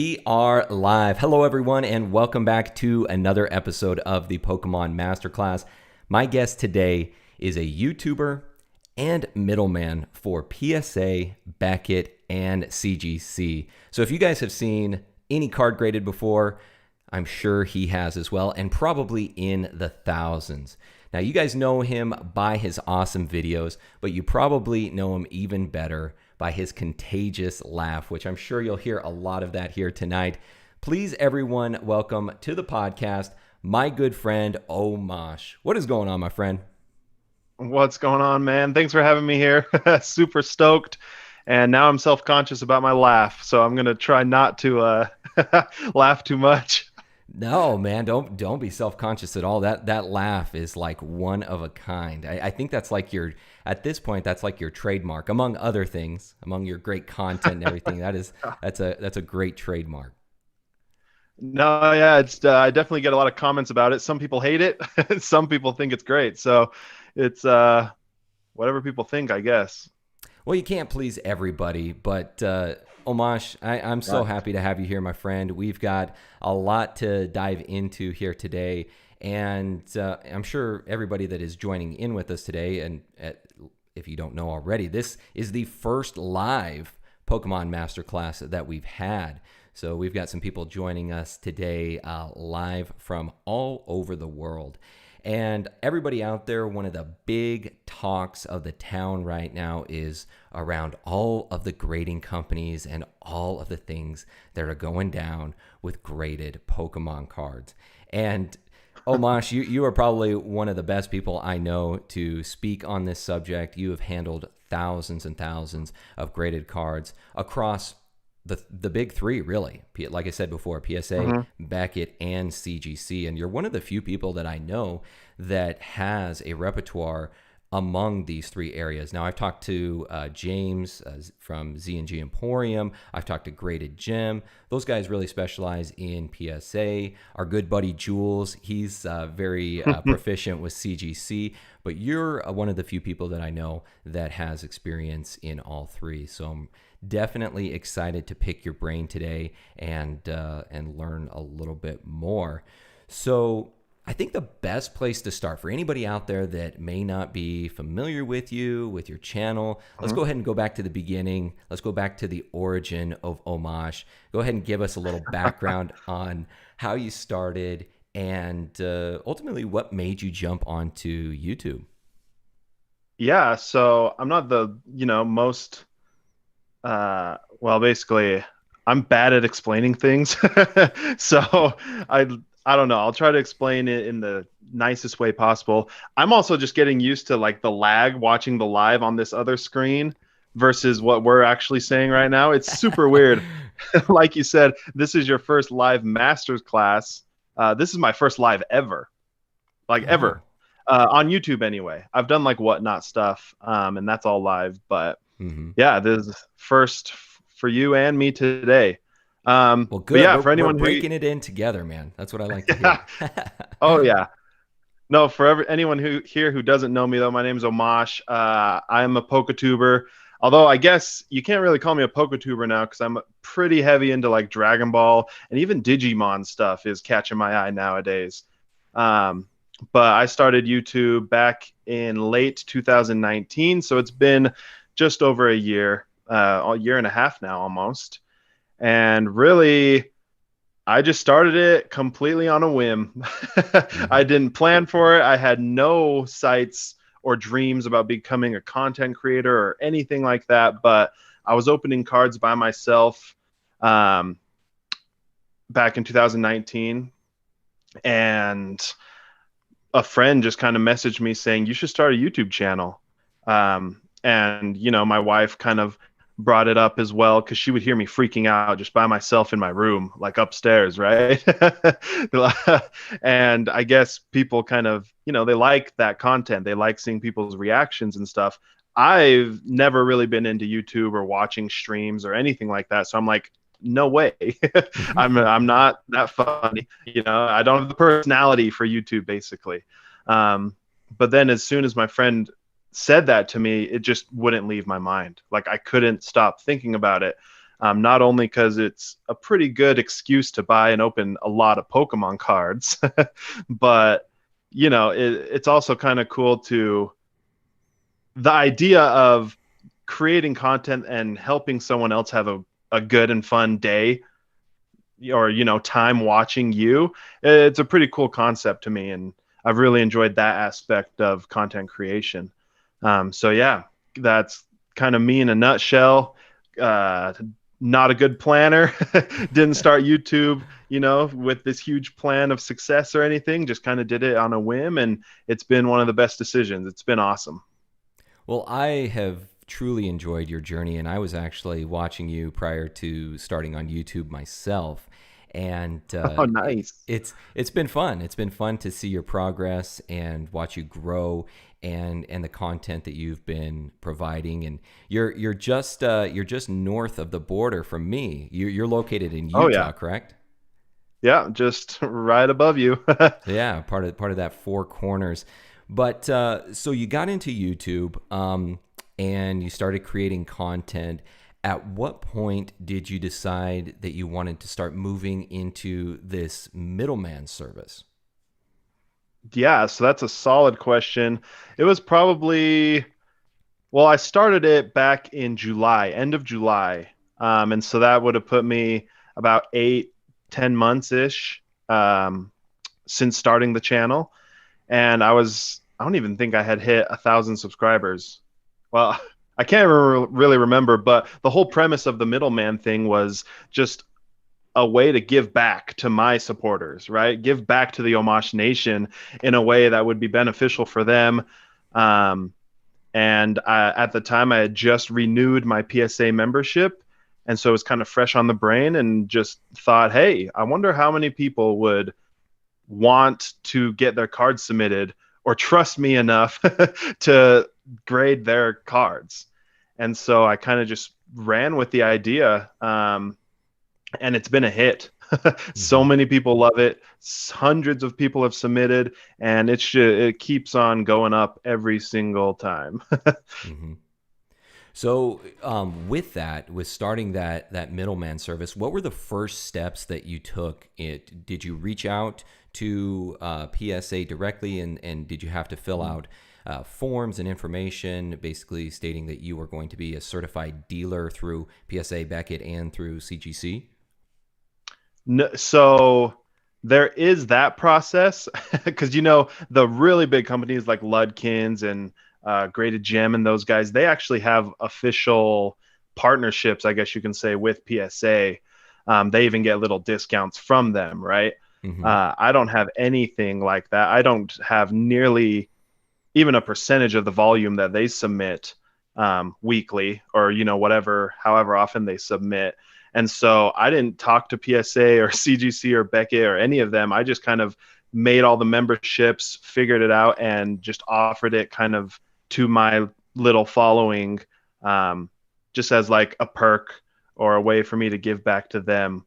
We are live. Hello, everyone, and welcome back to another episode of the Pokemon Masterclass. My guest today is a YouTuber and middleman for PSA, Beckett, and CGC. So if you guys have seen any card graded before, I'm sure he has as well, and probably in the thousands. Now, you guys know him by his awesome videos, but you probably know him even better by his contagious laugh, which I'm sure you'll hear a lot of that here tonight. Please, everyone, welcome to the podcast, my good friend, Omaash. What is going on, my friend? What's going on, man? Thanks for having me here. Super stoked. And now I'm self-conscious about my laugh, so I'm going to try not to laugh too much. No, man, don't be self-conscious at all. That laugh is like one of a kind. I think that's like at this point, that's like your trademark, among other things, among your great content and everything. That's a great trademark. No, yeah, it's I definitely get a lot of comments about it. Some people hate it, some people think it's great. So it's whatever people think, I guess. Well, you can't please everybody, but Omaash, I'm so happy to have you here, my friend. We've got a lot to dive into here today, and I'm sure everybody that is joining in with us today, and if you don't know already, this is the first live Pokemon Masterclass that we've had. So we've got some people joining us today live from all over the world. And everybody out there, one of the big talks of the town right now is around all of the grading companies and all of the things that are going down with graded Pokemon cards. And Omaash, you are probably one of the best people I know to speak on this subject. You have handled thousands and thousands of graded cards across the big three, really. Like I said before, PSA, Beckett, and CGC. And you're one of the few people that I know that has a repertoire among these three areas. Now, I've talked to James from Z&G Emporium. I've talked to Graded Gem. Those guys really specialize in PSA. Our good buddy Jules, he's very proficient with CGC. But you're one of the few people that I know that has experience in all three. So I'm definitely excited to pick your brain today and learn a little bit more. So I think the best place to start for anybody out there that may not be familiar with you, with your channel, let's go ahead and go back to the beginning. Let's go back to the origin of Omaash. Go ahead and give us a little background on how you started and ultimately what made you jump onto YouTube. Yeah, so I'm not the, most well, basically I'm bad at explaining things. So I don't know. I'll try to explain it in the nicest way possible. I'm also just getting used to like the lag watching the live on this other screen versus what we're actually saying right now. It's super weird. Like you said, this is your first live master's class. This is my first live ever, like ever, on YouTube anyway. I've done like whatnot stuff, and that's all live. But yeah, this is first for you and me today. Well, good. But yeah, we're, for anyone we're breaking it in together, man. That's what I like to hear. oh yeah. No, for anyone who doesn't know me though, my name is Omaash. I'm a PokeTuber. Although I guess you can't really call me a PokeTuber now because I'm pretty heavy into like Dragon Ball and even Digimon stuff is catching my eye nowadays. But I started YouTube back in late 2019, so it's been just over a year and a half now almost. And really, I just started it completely on a whim. I didn't plan for it. I had no sights or dreams about becoming a content creator or anything like that. But I was opening cards by myself back in 2019. And a friend just kind of messaged me saying, you should start a YouTube channel. And, my wife kind of brought it up as well because she would hear me freaking out just by myself in my room, like upstairs, right? And I guess people kind of, they like that content. They like seeing people's reactions and stuff. I've never really been into YouTube or watching streams or anything like that. So I'm like, no way. I'm not that funny. I don't have the personality for YouTube, basically. But then as soon as my friend said that to me, it just wouldn't leave my mind. Like I couldn't stop thinking about it. Not only because it's a pretty good excuse to buy and open a lot of Pokemon cards, but it's also kind of cool to the idea of creating content and helping someone else have a good and fun day or time watching you. It's a pretty cool concept to me, and I've really enjoyed that aspect of content creation. So yeah, that's kind of me in a nutshell. Not a good planner. Didn't start YouTube with this huge plan of success or anything. Just kind of did it on a whim, and it's been one of the best decisions. It's been awesome. Well, I have truly enjoyed your journey, and I was actually watching you prior to starting on YouTube myself, and Oh, nice. it's been fun. It's been fun to see your progress and watch you grow, and the content that you've been providing. And you're just north of the border from me. You're located in Utah, Oh yeah, correct? yeah, just right above you. Yeah, part of that Four Corners. But so you got into YouTube, and you started creating content. At what point did you decide that you wanted to start moving into this middleman service? Yeah, so that's a solid question. It was probably, well, I started it back in July, end of July. And so that would have put me about 8, 10 months ish since starting the channel. And I don't even think I had hit 1,000 subscribers. Well, I can't really remember, but the whole premise of the middleman thing was just a way to give back to my supporters, right? Give back to the Omaash Nation in a way that would be beneficial for them. Um, and at the time, I had just renewed my PSA membership. And so it was kind of fresh on the brain, and just thought, hey, I wonder how many people would want to get their cards submitted or trust me enough to grade their cards. And so I kind of just ran with the idea. And it's been a hit. So Mm-hmm. many people love it. Hundreds of people have submitted, and it keeps on going up every single time. Mm-hmm. So, with starting that middleman service, what were the first steps that you took? Did you reach out to PSA directly, and did you have to fill out forms and information, basically stating that you were going to be a certified dealer through PSA, Beckett, and through CGC? No, so there is that process because the really big companies like Ludkins and Graded Gem and those guys, they actually have official partnerships, I guess you can say, with PSA. They even get little discounts from them, right? Mm-hmm. I don't have anything like that. I don't have nearly even a percentage of the volume that they submit weekly, or however often they submit. And so I didn't talk to PSA or CGC or Beckett or any of them. I just kind of made all the memberships, figured it out, and just offered it kind of to my little following, just as like a perk or a way for me to give back to them.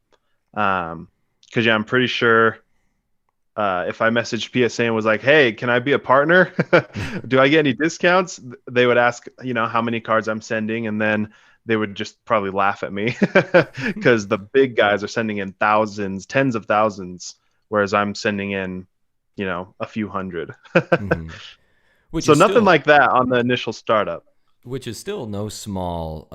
Because I'm pretty sure if I messaged PSA and was like, hey, can I be a partner? Do I get any discounts? They would ask, how many cards I'm sending, and then they would just probably laugh at me because the big guys are sending in thousands, tens of thousands, whereas I'm sending in, a few hundred. Mm-hmm. Which So is nothing still like that on the initial startup. no small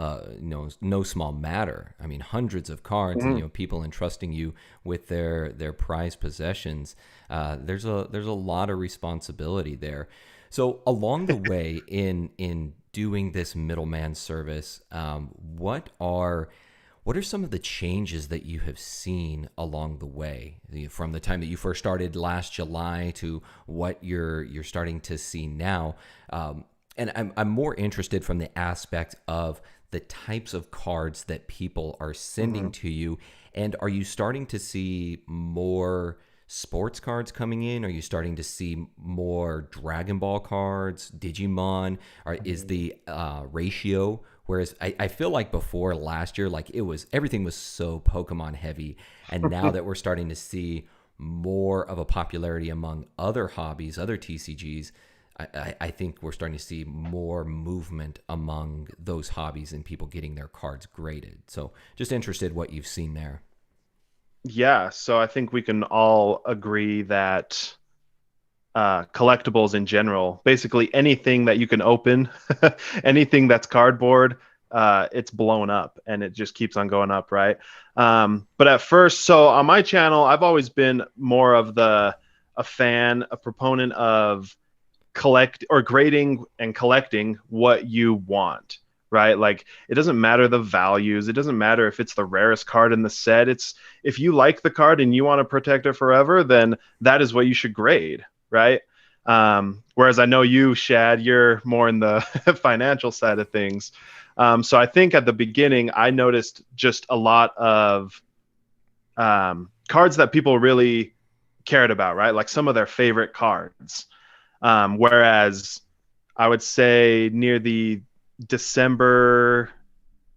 no small matter. I mean, hundreds of cards, and Mhm. people entrusting you with their prized possessions. There's a lot of responsibility there. So along the way in doing this middleman service, what are some of the changes that you have seen along the way, from the time that you first started last July to what you're starting to see now? And I'm more interested from the aspect of the types of cards that people are sending Mhm. to you. And are you starting to see more sports cards coming in? Are you starting to see more Dragon Ball cards, Digimon? Or is the ratio? Whereas I feel like before last year, like everything was so Pokemon heavy, and now that we're starting to see more of a popularity among other hobbies, other TCGs, I think we're starting to see more movement among those hobbies and people getting their cards graded. So just interested what you've seen there. Yeah, so I think we can all agree that collectibles in general, basically anything that you can open, anything that's cardboard, it's blown up and it just keeps on going up, right? But at first, so on my channel, I've always been more of a fan, a proponent of collect or grading and collecting what you want, right? Like it doesn't matter the values, it doesn't matter if it's the rarest card in the set. It's if you like the card and you want to protect it forever, then that is what you should grade, right? Whereas I know you, Shad, you're more in the financial side of things. So I think at the beginning I noticed just a lot of cards that people really cared about, right? Like some of their favorite cards. Whereas I would say near the December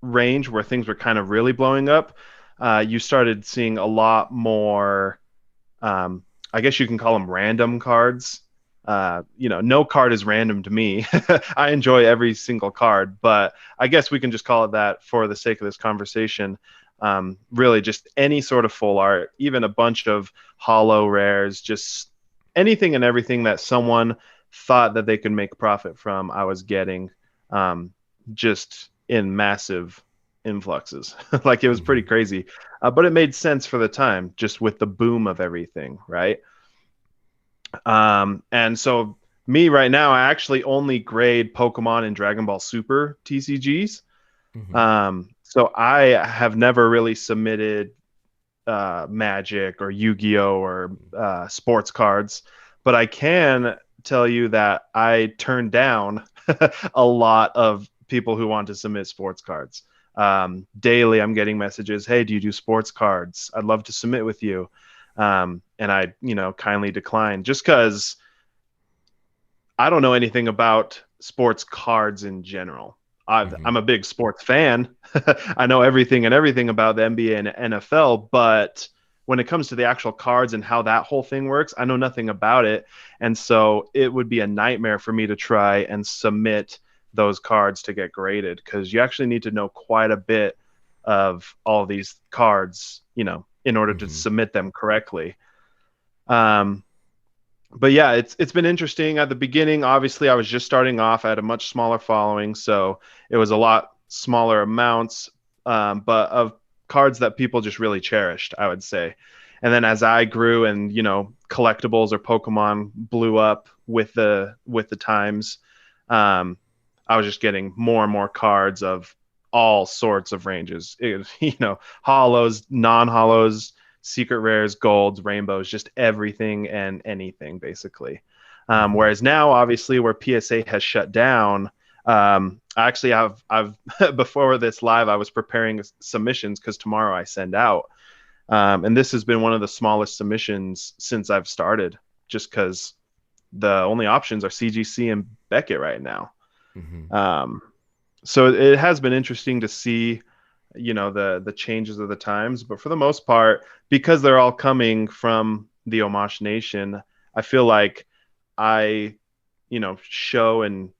range where things were kind of really blowing up, you started seeing a lot more, I guess you can call them random cards. No card is random to me. I enjoy every single card, but I guess we can just call it that for the sake of this conversation. Really just any sort of full art, even a bunch of holo rares, just anything and everything that someone thought that they could make profit from, I was getting just in massive influxes. Like it was pretty crazy. But it made sense for the time, just with the boom of everything, right? And so me right now, I actually only grade Pokemon and Dragon Ball Super TCGs. So I have never really submitted Magic or Yu-Gi-Oh or sports cards, but I can tell you that I turned down a lot of people who want to submit sports cards. Daily, I'm getting messages, "Hey, do you do sports cards? I'd love to submit with you." And I, kindly declined just because I don't know anything about sports cards in general. I'm a big sports fan. I know everything about the NBA and NFL, but when it comes to the actual cards and how that whole thing works, I know nothing about it. And so it would be a nightmare for me to try and submit those cards to get graded because you actually need to know quite a bit of all these cards, in order to submit them correctly. But yeah, it's been interesting. At the beginning, obviously, I was just starting off. I had a much smaller following, so it was a lot smaller amounts, but of cards that people just really cherished, I would say. And then as I grew and collectibles or Pokemon blew up with the times, I was just getting more and more cards of all sorts of ranges. Holos, non-holos, secret rares, golds, rainbows, just everything and anything basically. Whereas now, obviously, where PSA has shut down, actually I've before this live, I was preparing submissions because tomorrow I send out. And this has been one of the smallest submissions since I've started, just because the only options are CGC and Beckett right now. So it has been interesting to see, the changes of the times, but for the most part, because they're all coming from the Omaash Nation, I feel like I, show and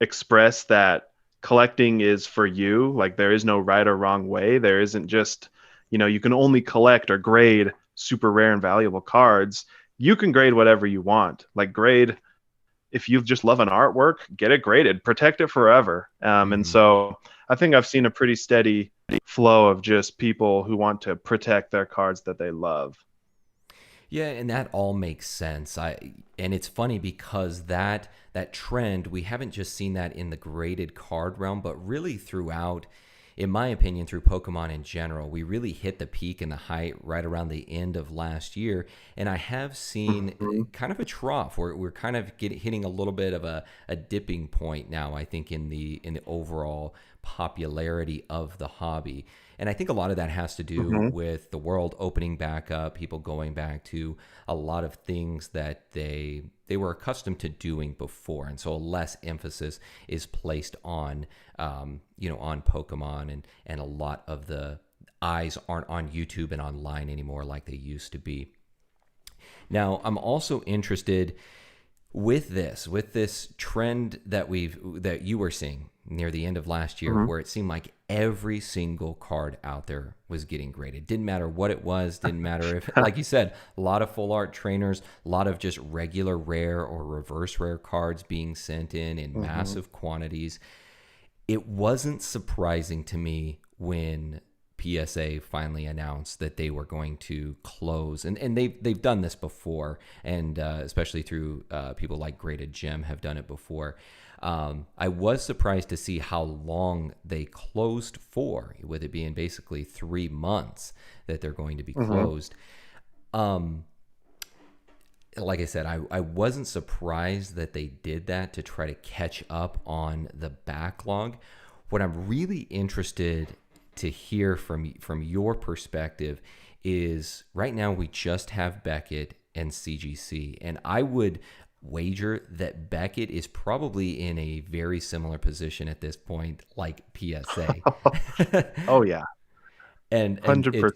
express that collecting is for you. Like there is no right or wrong way. There isn't just, you can only collect or grade super rare and valuable cards. You can grade whatever you want. Like grade, if you just love an artwork, get it graded, protect it forever. And so I think I've seen a pretty steady flow of just people who want to protect their cards that they love. Yeah, and that all makes sense. And it's funny because that trend, we haven't just seen that in the graded card realm, but really throughout, in my opinion, through Pokemon in general. We really hit the peak and the height right around the end of last year, and I have seen kind of a trough where we're kind of hitting a little bit of a dipping point now, I think, in the overall popularity of the hobby. And I think a lot of that has to do with the world opening back up, people going back to a lot of things that they were accustomed to doing before, and so less emphasis is placed on on Pokemon, and a lot of the eyes aren't on YouTube and online anymore like they used to be. Now, I'm also interested, with this trend that you were seeing near the end of last year, where it seemed like every single card out there was getting graded. Didn't matter what it was, didn't matter if, like you said, a lot of full art trainers, a lot of just regular rare or reverse rare cards being sent in massive quantities. It wasn't surprising to me when PSA finally announced that they were going to close, and they've done this before, and especially through people like Graded Gem have done it before. I was surprised to see how long they closed for, with it being basically 3 months that they're going to be closed. Like I said, I wasn't surprised that they did that to try to catch up on the backlog. What I'm really interested to hear from your perspective is, right now we just have Beckett and CGC, and I would wager that Beckett is probably in a very similar position at this point, like PSA. Oh yeah, and 100%.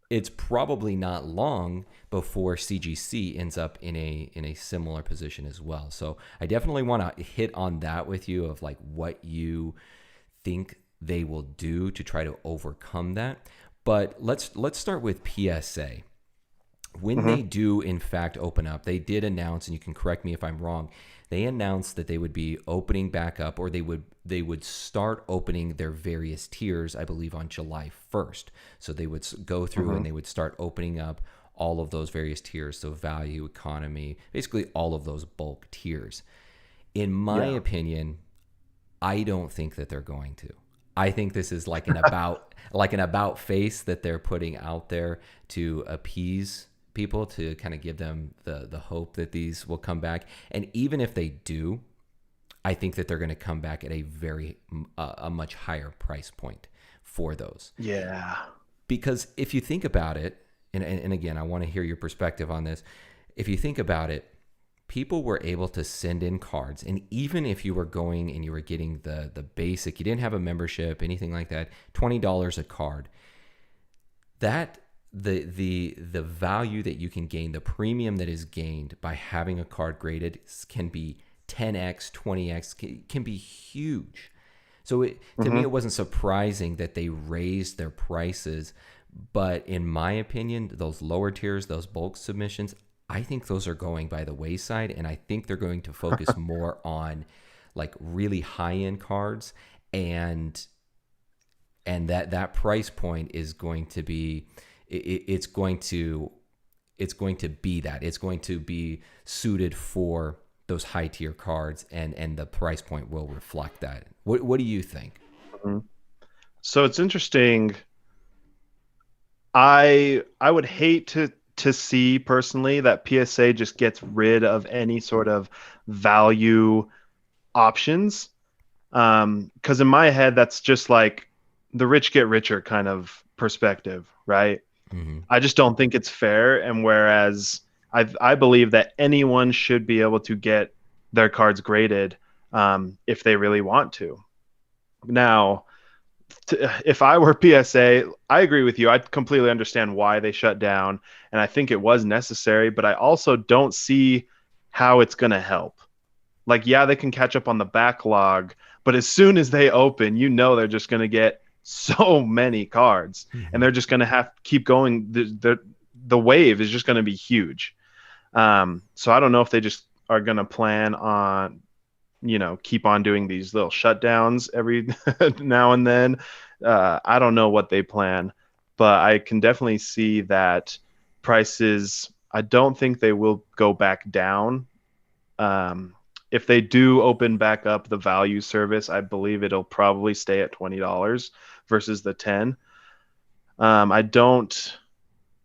It's probably not long before CGC ends up in a similar position as well. So I definitely want to hit on that with you, of like what you think they will do to try to overcome that. But let's start with PSA. When they do in fact open up, they did announce, and you can correct me if I'm wrong, they announced that they would be opening back up, or they would start opening their various tiers, I believe, on July 1st. So they would go through and they would start opening up all of those various tiers. So value, economy, basically all of those bulk tiers. In my opinion, I don't think that they're going to. I think this is like an about face that they're putting out there to appease people, to kind of give them the hope that these will come back. And even if they do, I think that they're going to come back at a much higher price point for those. Yeah. Because if you think about it, and again, I want to hear your perspective on this. If you think about it, people were able to send in cards, and even if you were going and you were getting the basic, you didn't have a membership, anything like that, $20 a card, that the value that you can gain, the premium that is gained by having a card graded, can be 10x, 20x, can be huge. So to me, it wasn't surprising that they raised their prices, but in my opinion, those lower tiers, those bulk submissions, I think those are going by the wayside, and I think they're going to focus more on like really high-end cards, and that price point is going to be, it's going to be that. It's going to be suited for those high-tier cards, and the price point will reflect that. What do you think? So it's interesting. I would hate to see personally that PSA just gets rid of any sort of value options. Because in my head, that's just like the rich get richer kind of perspective, right? I just don't think it's fair. And whereas I believe that anyone should be able to get their cards graded if they really want to. Now, if I were PSA, I agree with you. I completely understand why they shut down, and I think it was necessary, but I also don't see how it's going to help. Like, yeah, they can catch up on the backlog, but as soon as they open, they're just going to get so many cards, and they're just going to have to keep going. The wave is just going to be huge. So I don't know if they just are going to plan on, keep on doing these little shutdowns every now and then. I don't know what they plan, but I can definitely see that prices, I don't think they will go back down. If they do open back up the value service, I believe it'll probably stay at $20 versus the 10. I don't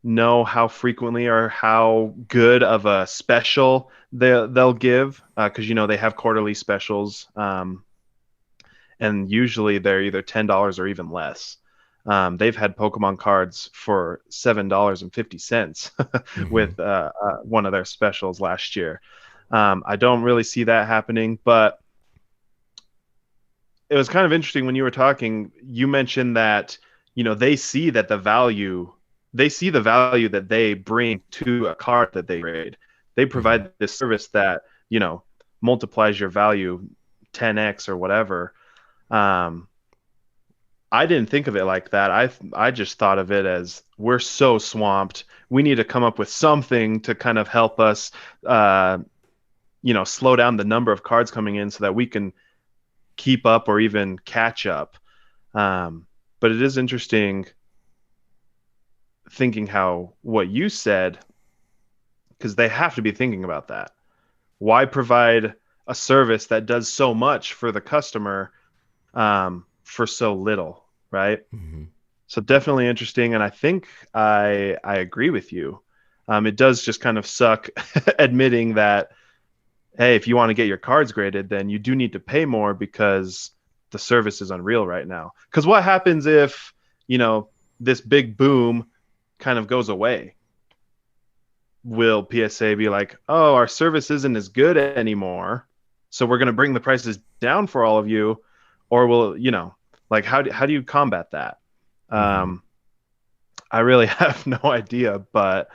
know how frequently or how good of a special they'll give, because they have quarterly specials, and usually they're either $10 or even less. They've had Pokemon cards for $7.50 with one of their specials last year. I don't really see that happening, but it was kind of interesting when you were talking. You mentioned that they see that the value that they bring to a card that they grade. They provide this service that multiplies your value 10x or whatever. Um, I didn't think of it like that. I just thought of it as we're so swamped. We need to come up with something to kind of help us, uh, slow down the number of cards coming in so that we can keep up or even catch up. But it is interesting thinking how what you said, because they have to be thinking about that. Why provide a service that does so much for the customer for so little, right? Mm-hmm. So definitely interesting, and I think I agree with you. It does just kind of suck admitting that, hey, if you want to get your cards graded, then you do need to pay more because the service is unreal right now. Because what happens if, this big boom kind of goes away? Will PSA be like, oh, our service isn't as good anymore, so we're going to bring the prices down for all of you? Or will, like, how do you combat that? Mm-hmm. I really have no idea, but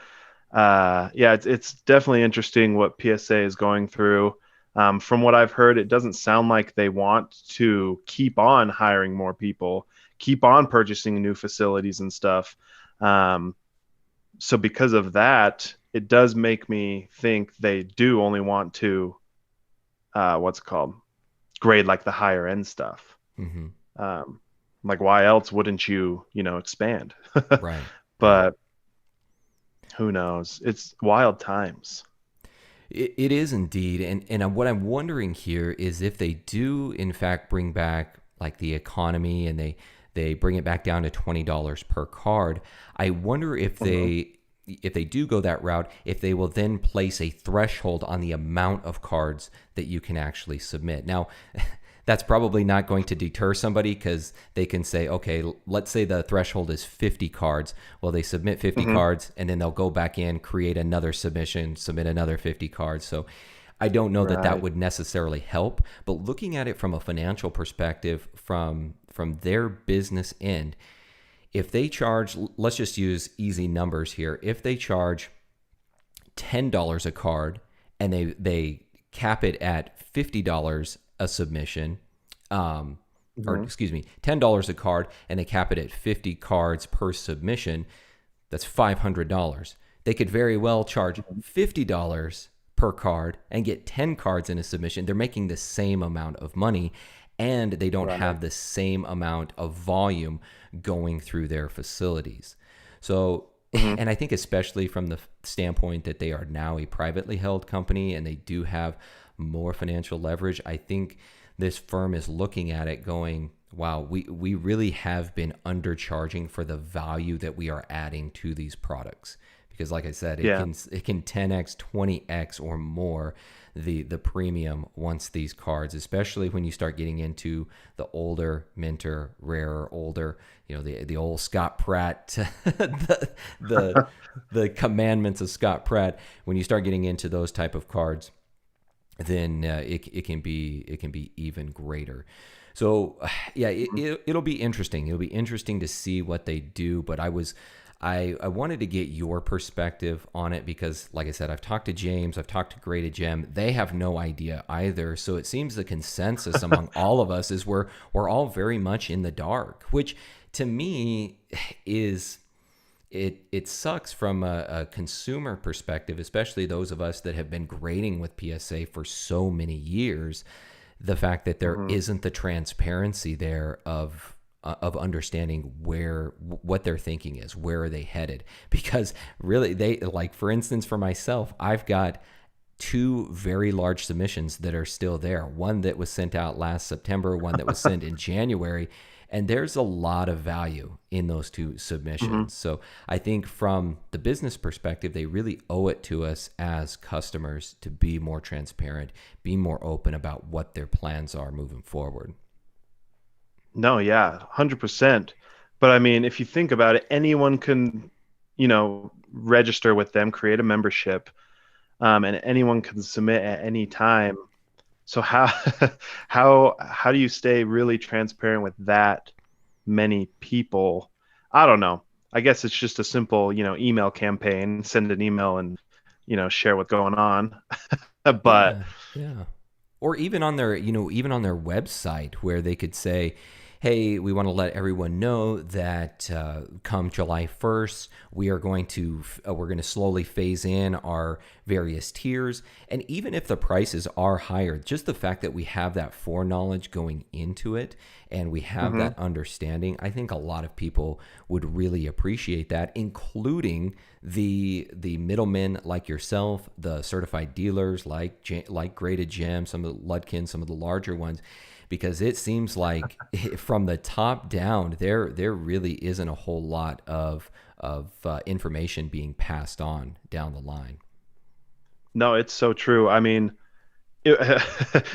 yeah, it's definitely interesting what PSA is going through. From what I've heard, it doesn't sound like they want to keep on hiring more people, keep on purchasing new facilities and stuff. So because of that, it does make me think they do only want to, what's it called, grade like the higher end stuff. Mm-hmm. Um, like, why else wouldn't you, expand? Right. Right. But who knows? It's wild times. It is indeed, and what I'm wondering here is if they do in fact bring back like the economy and they bring it back down to $20 per card. I wonder Mhm. if they do go that route, if they will then place a threshold on the amount of cards that you can actually submit. Now, that's probably not going to deter somebody because they can say, okay, let's say the threshold is 50 cards. Well, they submit 50 Mhm. cards and then they'll go back in, create another submission, submit another 50 cards. So I don't know that that Right. would necessarily help, but looking at it from a financial perspective, from their business end, if they charge, let's just use easy numbers here. If they charge $10 a card and they cap it at $50 a submission, um, or Mhm. excuse me, $10 a card and they cap it at 50 cards per submission, that's $500. They could very well charge Mhm. $50 per card and get 10 cards in a submission. They're making the same amount of money and they don't Right. have the same amount of volume going through their facilities. So, Mhm. and I think especially from the standpoint that they are now a privately held company and they do have more financial leverage, I think this firm is looking at it going, wow, we really have been undercharging for the value that we are adding to these products. Because like I said, Yeah. it can 10x, 20x or more the premium once these cards, especially when you start getting into the older minter, rarer, older, the old Scott Pratt, the the commandments of Scott Pratt. When you start getting into those type of cards, then it can be even greater. So yeah, Mhm. it'll be interesting. It'll be interesting to see what they do. But I wanted to get your perspective on it because, like I said, I've talked to James, I've talked to Graded Gem. They have no idea either. So it seems the consensus among all of us is we're all very much in the dark, which to me is it sucks from a consumer perspective, especially those of us that have been grading with PSA for so many years. The fact that there Mhm. isn't the transparency there of understanding what their thinking is, where are they headed? Because really, they like, for instance, for myself, I've got two very large submissions that are still there. One that was sent out last September, one that was sent in January. And there's a lot of value in those two Mhm. submissions. So I think from the business perspective, they really owe it to us as customers to be more transparent, be more open about what their plans are moving forward. No, yeah, 100%. But I mean, if you think about it, anyone can, register with them, create a membership, and anyone can submit at any time. So how how do you stay really transparent with that many people? I don't know. I guess it's just a simple, email campaign, send an email and, share what's going on. But Yeah, yeah. Or even on their, even on their website where they could say, "Hey, we want to let everyone know that come July 1st, we're going to slowly phase in our various tiers." And even if the prices are higher, just the fact that we have that foreknowledge going into it and we have mhm. that understanding, I think a lot of people would really appreciate that, including the middlemen like yourself, the certified dealers like Graded Gem, some of the Ludkin, some of the larger ones, because it seems like from the top down, there really isn't a whole lot of information being passed on down the line. No, it's so true. I mean,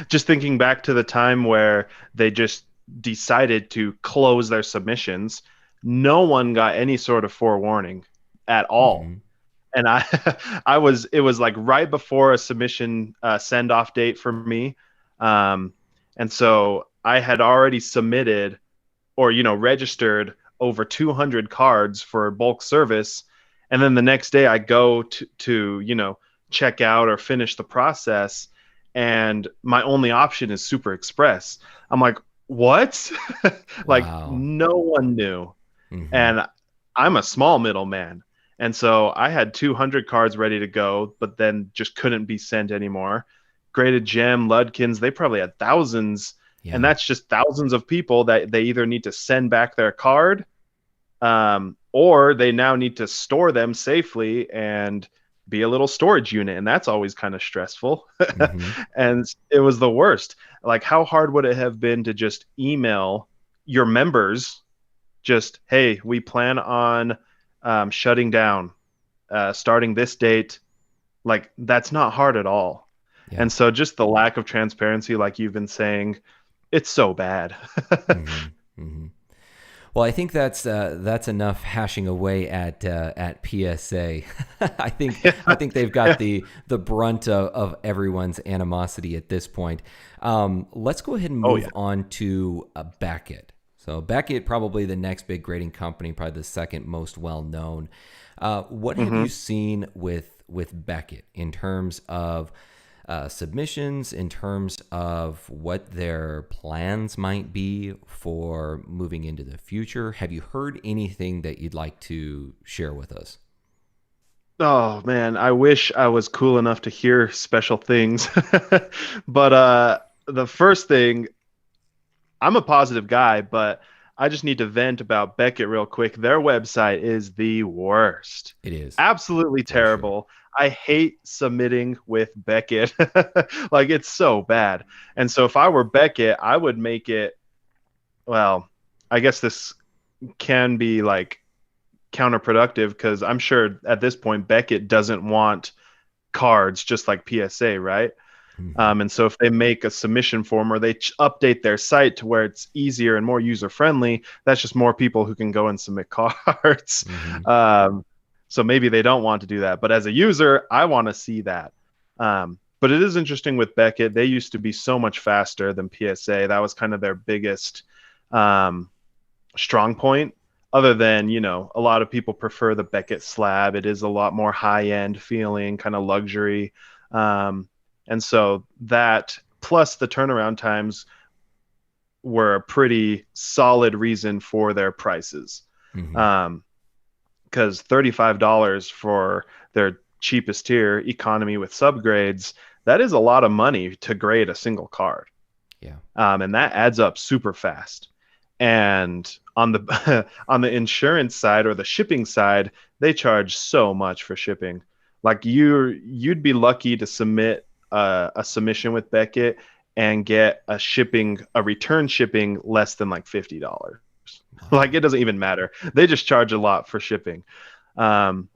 just thinking back to the time where they just decided to close their submissions, no one got any sort of forewarning at all. Mm-hmm. And it was like right before a submission send off date for me. Um, and so I had already submitted or, registered over 200 cards for bulk service. And then the next day I go to check out or finish the process. And my only option is Super Express. I'm like, what? Like, Wow. no one knew. Mm-hmm. And I'm a small middleman. And so I had 200 cards ready to go, but then just couldn't be sent anymore. Graded Gem, Ludkins, they probably had thousands. And Yeah. that's just thousands of people that they either need to send back their card, or they now need to store them safely and be a little storage unit. And that's always kind of stressful. Mm-hmm. And it was the worst. Like, how hard would it have been to just email your members, just, hey, we plan on shutting down starting this date? Like, that's not hard at all. Yeah. And so just the lack of transparency, like you've been saying, it's so bad. Mm-hmm. Mm-hmm. Well, I think that's enough hashing away at PSA. I think they've got the brunt of everyone's animosity at this point. Let's go ahead and Oh move yeah. on to Beckett. So Beckett, probably the next big grading company, probably the second most well known. What have Hmm. you seen with Beckett in terms of submissions, in terms of what their plans might be for moving into the future? Have you heard anything that you'd like to share with us? Oh man, I wish I was cool enough to hear special things. But the first thing, I'm a positive guy, but I just need to vent about Beckett real quick. Their website is the worst. It is, Absolutely for sure. terrible. I hate submitting with Beckett. Like, it's so bad. And so if I were Beckett, I would make it, well, I guess this can be like counterproductive because I'm sure at this point Beckett doesn't want cards just like PSA, right? Hmm. And so if they make a submission form or they update their site to where it's easier and more user friendly, that's just more people who can go and submit cards. Hmm. So maybe they don't want to do that. But as a user, I want to see that. But it is interesting with Beckett. They used to be so much faster than PSA. That was kind of their biggest um, strong point. Other than, a lot of people prefer the Beckett slab. It is a lot more high end feeling, kind of luxury. Um, and so that plus the turnaround times were a pretty solid reason for their prices. Hmm. Because $35 for their cheapest tier, economy with subgrades, that is a lot of money to grade a single card. Yeah. And that adds up super fast. And on the on the insurance side or the shipping side, they charge so much for shipping. Like, you'd be lucky to submit a submission with Beckett and get a return shipping less than like $50. Like, Wow. it doesn't even matter. They just charge a lot for shipping. Um,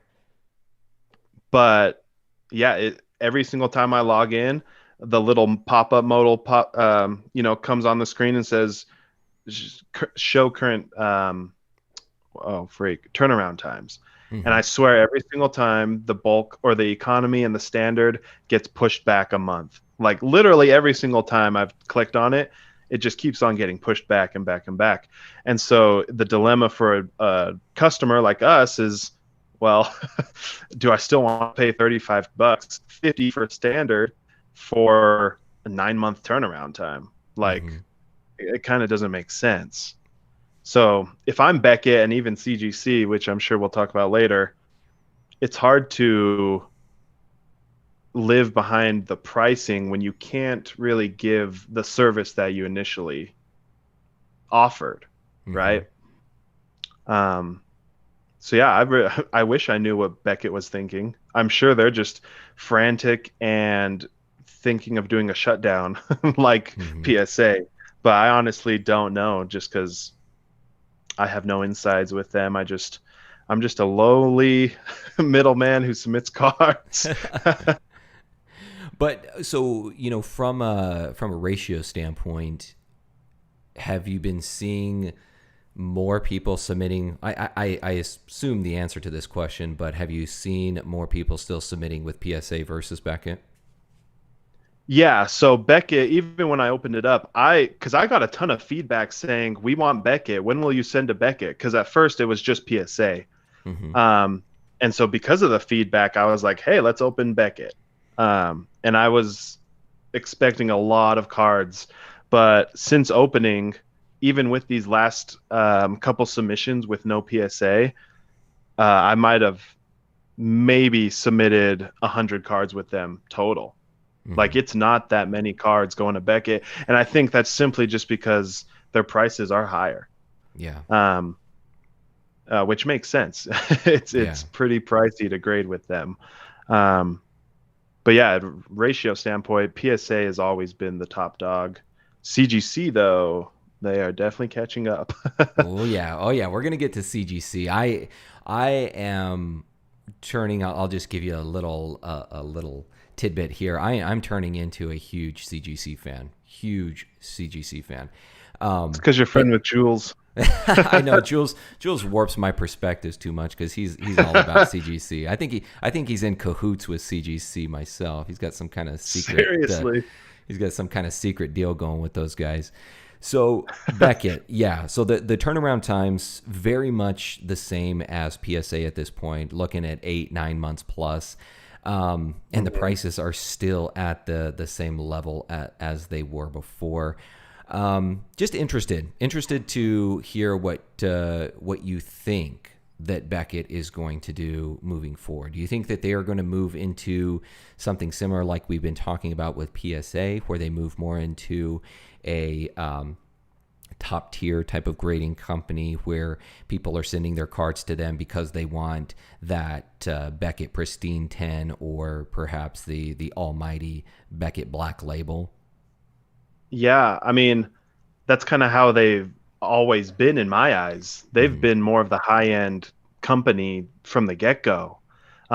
but yeah, every single time I log in, the little pop-up modal comes on the screen and says show current turnaround times. And Hmm. I swear every single time the bulk or the economy and the standard gets pushed back a month. Like, literally every single time I've clicked on it, it just keeps on getting pushed back and back and back. And so the dilemma for a customer like us is, well, do I still want to pay $35, 50 for standard, for a 9-month turnaround time. Like, Mm-hmm. it kind of doesn't make sense. So if I'm Beckett and even CGC, which I'm sure we'll talk about later, it's hard to live behind the pricing when you can't really give the service that you initially offered, Mm-hmm. right? Um, so yeah, I wish I knew what Beckett was thinking. I'm sure they're just frantic and thinking of doing a shutdown like Mm-hmm. PSA, but I honestly don't know just because I have no insides with them. I'm just a lowly middleman who submits cards. But so, from a ratio standpoint, have you been seeing more people submitting? I assume the answer to this question, but have you seen more people still submitting with PSA versus Beckett? Yeah, so Beckett, even when I opened it up, because I got a ton of feedback saying, we want Beckett. When will you send to Beckett? Because at first it was just PSA. Mm-hmm. Um, and so because of the feedback, I was like, hey, let's open Beckett. And I was expecting a lot of cards. But since opening, even with these last couple submissions with no PSA, I might have maybe submitted 100 cards with them total. Mm-hmm. Like, it's not that many cards going to Beckett, and I think that's simply just because their prices are higher, Yeah. which makes sense. Yeah. It's pretty pricey to grade with them. Um, but yeah, ratio standpoint, PSA has always been the top dog. CGC though, they are definitely catching up. Oh yeah. Oh yeah. We're gonna get to CGC. I am turning. I'll just give you a little tidbit here. I'm turning into a huge CGC fan. Huge CGC fan. It's because you're friend with Jules. I know Jules warps my perspectives too much because he's all about CGC. I think he's in cahoots with CGC myself. He's got some kind of secret. Seriously. He's got some kind of secret deal going with those guys. So Beckett, yeah. So the turnaround times very much the same as PSA at this point. Looking at 8-9 months plus. And the prices are still at the same level as they were before. Just interested to hear what you think that Beckett is going to do moving forward. Do you think that they are going to move into something similar like we've been talking about with PSA, where they move more into a top tier type of grading company where people are sending their cards to them because they want that Beckett Pristine 10 or perhaps the almighty Beckett Black Label? Yeah, I mean, that's kind of how they've always been in my eyes. They've Mm-hmm. been more of the high-end company from the get-go,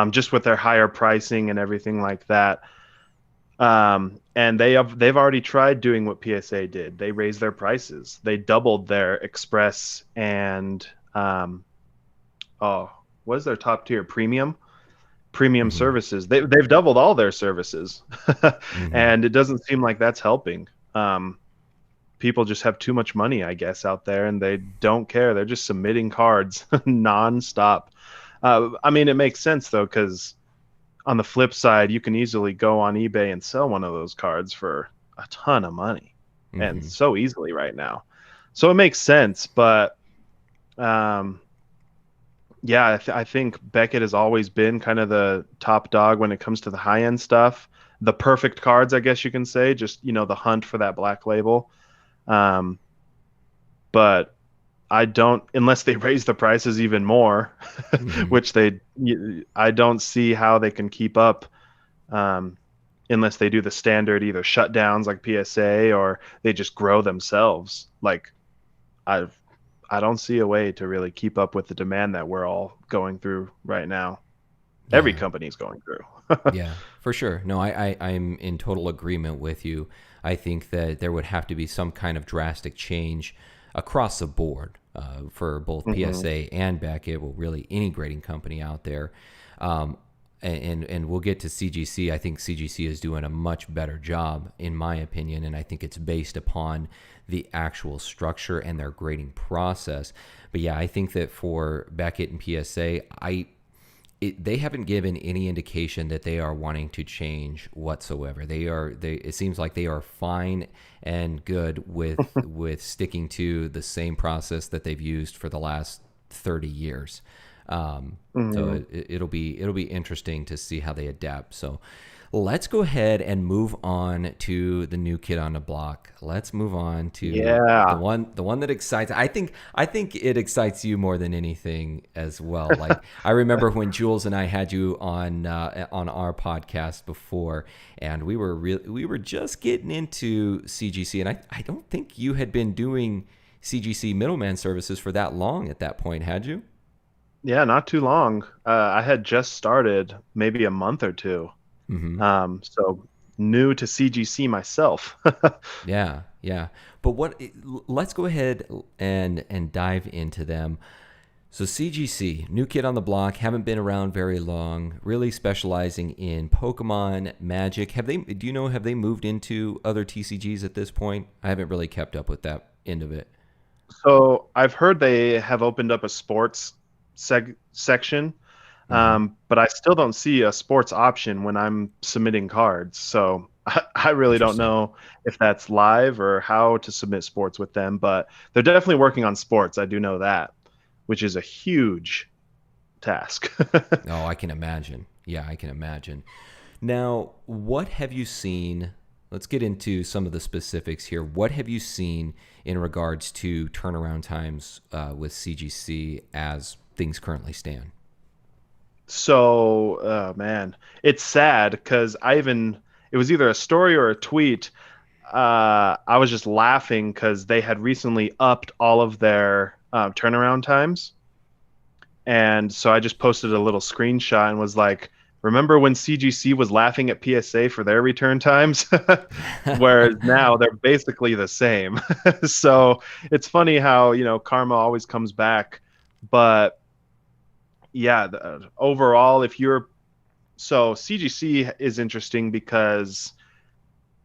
just with their higher pricing and everything like that. And they've already tried doing what PSA did. They raised their prices. They doubled their express and what is their top tier premium Mm-hmm. services. They've doubled all their services, Mm-hmm. and it doesn't seem like that's helping. People just have too much money, I guess, out there, and they don't care. They're just submitting cards nonstop. I mean, it makes sense though, because on the flip side, you can easily go on eBay and sell one of those cards for a ton of money, and Mm-hmm. so easily right now. So it makes sense, but yeah, I think Beckett has always been kind of the top dog when it comes to the high end stuff. The perfect cards, I guess you can say, just the hunt for that black label. Um, but I don't, unless they raise the prices even more, Mm-hmm. which I don't see how they can keep up, unless they do the standard either shutdowns like PSA or they just grow themselves. Like, I I don't see a way to really keep up with the demand that we're all going through right now. Every Yeah. company's going through. Yeah, for sure. No, I'm in total agreement with you. I think that there would have to be some kind of drastic change across the board for both hmm PSA and Beckett, well, really any grading company out there. Um, and we'll get to CGC. I think CGC is doing a much better job, in my opinion, and I think it's based upon the actual structure and their grading process. But yeah, I think that for Beckett and PSA, they haven't given any indication that they are wanting to change whatsoever. It seems like they are fine and good with sticking to the same process that they've used for the last 30 years. So it'll be interesting to see how they adapt. So let's go ahead and move on to the new kid on the block. Let's move on to the one that excites. I think it excites you more than anything as well. Like I remember when Jules and I had you on our podcast before, and we were just getting into CGC, and I don't think you had been doing CGC middleman services for that long at that point, had you? Yeah, not too long. I had just started maybe a month or two. So new to CGC myself. Yeah. But let's go ahead and dive into them. So CGC, new kid on the block, haven't been around very long, really specializing in Pokemon, Magic. Have they moved into other TCGs at this point? I haven't really kept up with that end of it. So I've heard they have opened up a sports section. But I still don't see a sports option when I'm submitting cards. So I really don't know if that's live or how to submit sports with them, but they're definitely working on sports. I do know that, which is a huge task. Oh, I can imagine. Yeah, I can imagine. Now, what have you seen? Let's get into some of the specifics here. What have you seen in regards to turnaround times with CGC as things currently stand? So, man, it's sad because it was either a story or a tweet. I was just laughing because they had recently upped all of their turnaround times. And so I just posted a little screenshot and was like, remember when CGC was laughing at PSA for their return times? Whereas now they're basically the same. So it's funny how, karma always comes back. But yeah, overall, so CGC is interesting because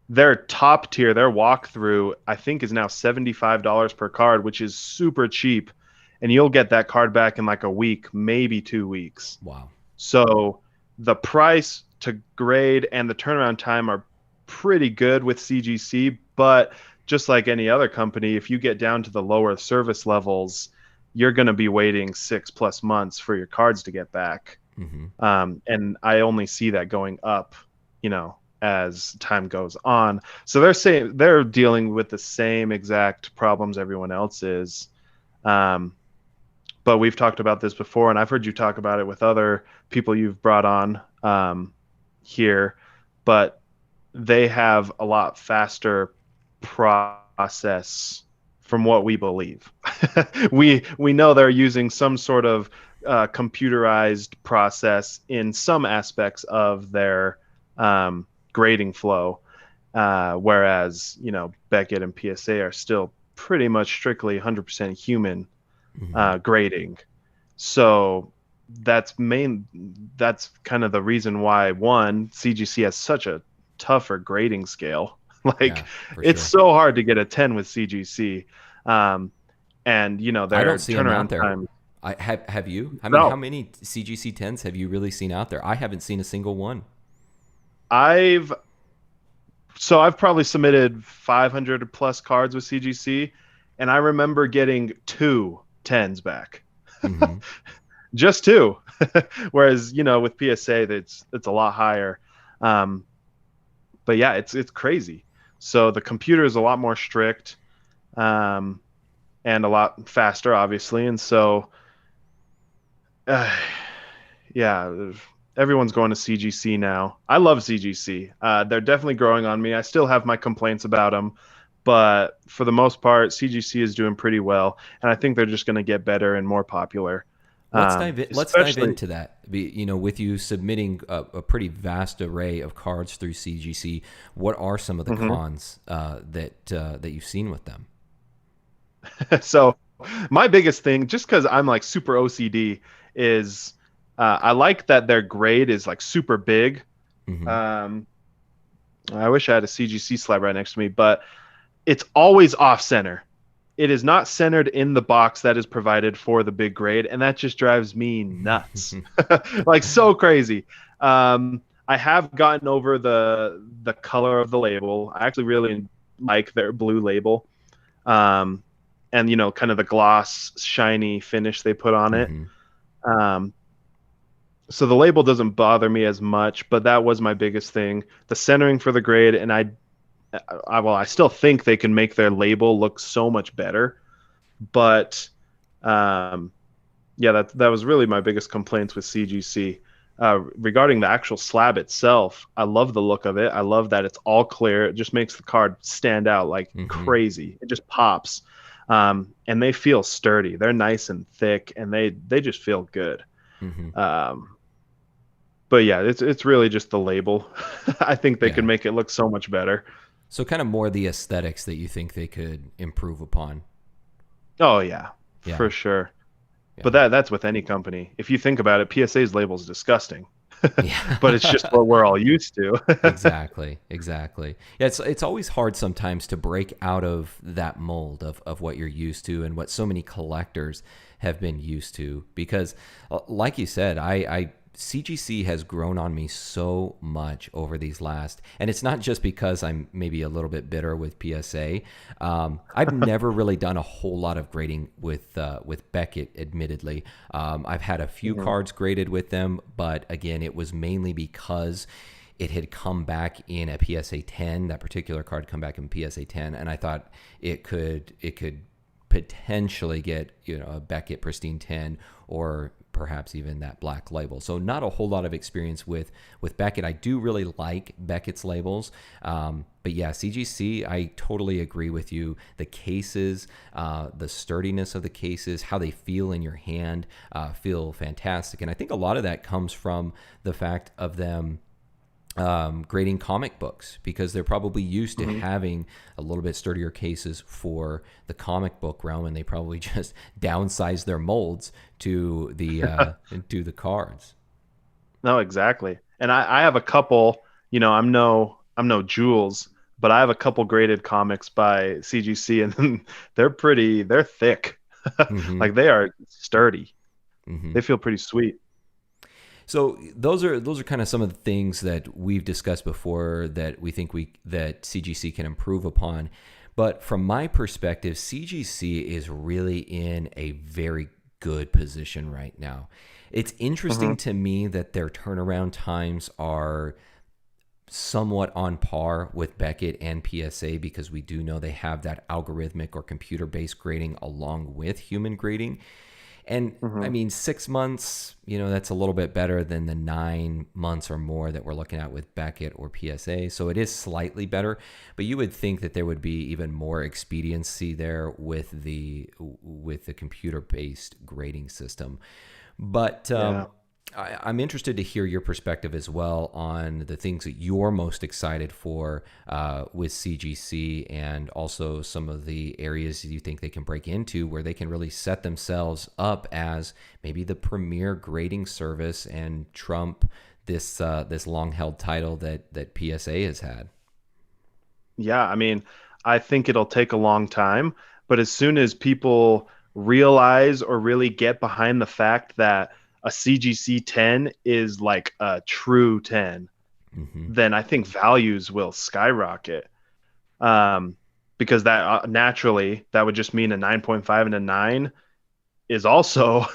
their top tier, their walkthrough, I think is now $75 per card, which is super cheap. And you'll get that card back in like a week, maybe 2 weeks. Wow. So the price to grade and the turnaround time are pretty good with CGC. But just like any other company, if you get down to the lower service levels, you're going to be waiting 6+ months for your cards to get back. And I only see that going up, as time goes on. So they're dealing with the same exact problems everyone else is. But we've talked about this before, and I've heard you talk about it with other people you've brought on here, but they have a lot faster process from what we believe. we know they're using some sort of computerized process in some aspects of their grading flow, whereas Beckett and PSA are still pretty much strictly 100% human grading. So that's kind of the reason why CGC has such a tougher grading scale. It's so hard to get a 10 with CGC. And their I don't see them out turnaround there. time. Have you? I mean, No. how many CGC 10s have you really seen out there? I haven't seen a single one. I've probably submitted 500 plus cards with CGC, and I remember getting 2 10s back. Just 2. Whereas, with PSA, it's a lot higher. But yeah, it's crazy. So the computer is a lot more strict, and a lot faster, obviously. And so, yeah, everyone's going to CGC now. I love CGC. They're definitely growing on me. I still have my complaints about them, but for the most part, CGC is doing pretty well, and I think they're just going to get better and more popular. Let's dive into that. With you submitting a pretty vast array of cards through CGC, what are some of the cons that you've seen with them? So my biggest thing, just because I'm like super OCD, is I like that their grade is like super big. I wish I had a CGC slab right next to me, but it's always off center. it is not centered in the box that is provided for the big grade, and that just drives me nuts. Like, so crazy. I have gotten over the color of the label. I actually really like their blue label. And kind of the gloss shiny finish they put on it. Um, so the label doesn't bother me as much, but that was my biggest thing. The centering for the grade, and I still think they can make their label look so much better. But yeah, that was really my biggest complaints with CGC. Regarding the actual slab itself, I love the look of it. I love that it's all clear. It just makes the card stand out like crazy. It just pops. And they feel sturdy. They're nice and thick, and they just feel good. But yeah, it's really just the label. I think they can make it look so much better. So kind of more the aesthetics that you think they could improve upon. Oh yeah. For sure. Yeah. But that's with any company. If you think about it, PSA's label is disgusting. But it's just what we're all used to. Exactly. Yeah, it's always hard sometimes to break out of that mold of what you're used to and what so many collectors have been used to. Because, like you said, I CGC has grown on me so much over these last, and it's not just because I'm maybe a little bit bitter with PSA. I've never really done a whole lot of grading with Beckett, admittedly. I've had a few cards graded with them, but again, it was mainly because it had come back in a PSA 10. That particular card come back in PSA 10, and I thought it could potentially get a Beckett Pristine 10 or perhaps even that black label. So not a whole lot of experience with Beckett. I do really like Beckett's labels. But yeah, CGC, I totally agree with you. The cases, the sturdiness of the cases, how they feel in your hand, feel fantastic. And I think a lot of that comes from the fact of them grading comic books, because they're probably used to having a little bit sturdier cases for the comic book realm, and they probably just downsize their molds to the to the cards. No, exactly. And I have a couple. I'm no Jules, but I have a couple graded comics by CGC, and they're thick. Like, they are sturdy. They feel pretty sweet. So those are kind of some of the things that we've discussed before that we think that CGC can improve upon. But from my perspective, CGC is really in a very good position right now. It's interesting to me that their turnaround times are somewhat on par with Beckett and PSA, because we do know they have that algorithmic or computer-based grading along with human grading. And I mean, 6 months, that's a little bit better than the 9 months or more that we're looking at with Beckett or PSA. So it is slightly better, but you would think that there would be even more expediency there with the computer-based grading system. But I'm interested to hear your perspective as well on the things that you're most excited for with CGC, and also some of the areas you think they can break into where they can really set themselves up as maybe the premier grading service and trump this long-held title that PSA has had. Yeah, I mean, I think it'll take a long time, but as soon as people realize or really get behind the fact that a CGC 10 is like a true 10, then I think values will skyrocket. Because that naturally, that would just mean a 9.5 and a 9 is also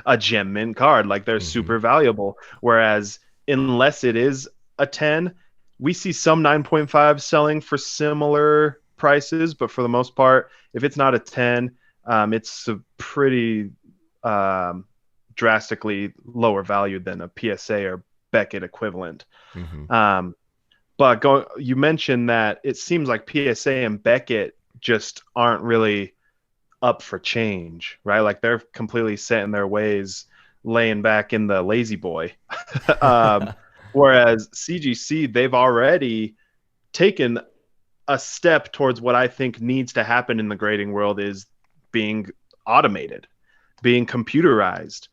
a gem mint card. Like, they're super valuable. Whereas unless it is a 10, we see some 9.5 selling for similar prices, but for the most part, if it's not a 10, it's a pretty drastically lower value than a PSA or Beckett equivalent. But you mentioned that it seems like PSA and Beckett just aren't really up for change, right? Like, they're completely set in their ways, laying back in the lazy boy. Whereas CGC, they've already taken a step towards what I think needs to happen in the grading world, is being automated, being computerized.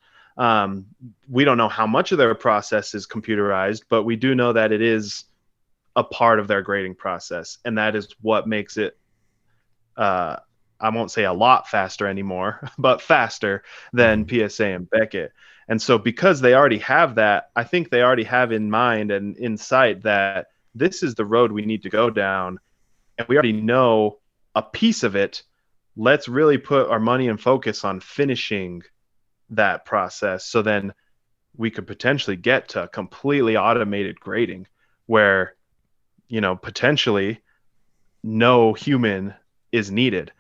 We don't know how much of their process is computerized, but we do know that it is a part of their grading process, and that is what makes it I won't say a lot faster anymore, but faster than PSA and Beckett. And so because they already have that, I think they already have in mind and in sight that this is the road we need to go down. And we already know a piece of it. Let's really put our money and focus on finishing that process. So then we could potentially get to completely automated grading where, potentially no human is needed.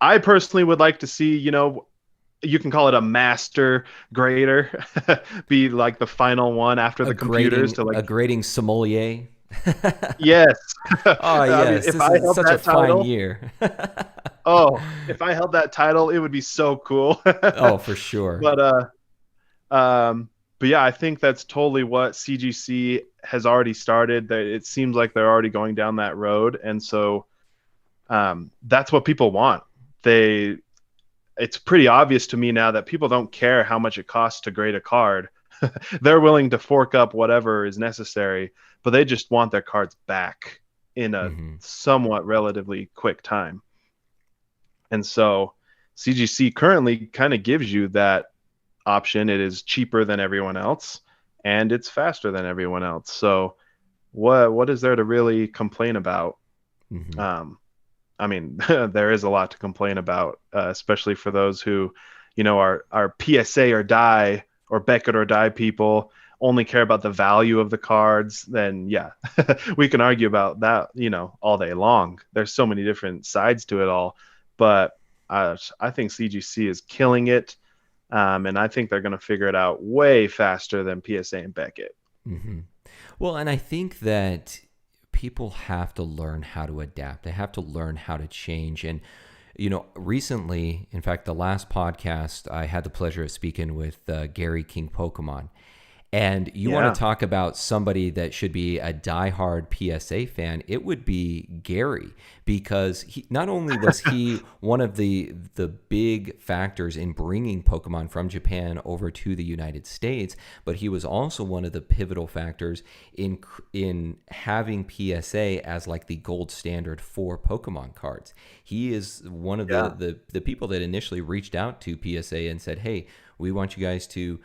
I personally would like to see, you can call it a master grader, be like the final one after the computers to like a grading sommelier. Yes. Oh yes, if this I is held such that a fine title, year. if I held that title, it would be so cool. Oh, for sure. But yeah, I think that's totally what CGC has already started. That it seems like they're already going down that road, and so that's what people want. It's pretty obvious to me now that people don't care how much it costs to grade a card. They're willing to fork up whatever is necessary, but they just want their cards back in a somewhat relatively quick time. And so CGC currently kind of gives you that option. It is cheaper than everyone else and it's faster than everyone else. So what is there to really complain about? There is a lot to complain about, especially for those who, are PSA or die or Beckett or die people, only care about the value of the cards. Then yeah, we can argue about that, all day long. There's so many different sides to it all, but I think CGC is killing it. And I think they're going to figure it out way faster than PSA and Beckett. Well, and I think that people have to learn how to adapt. They have to learn how to change. And, recently, in fact, the last podcast, I had the pleasure of speaking with Gary King Pokemon. And you want to talk about somebody that should be a diehard PSA fan, it would be Gary, because not only was he one of the big factors in bringing Pokemon from Japan over to the United States, but he was also one of the pivotal factors in having PSA as like the gold standard for Pokemon cards. He is one of the people that initially reached out to PSA and said, hey, we want you guys to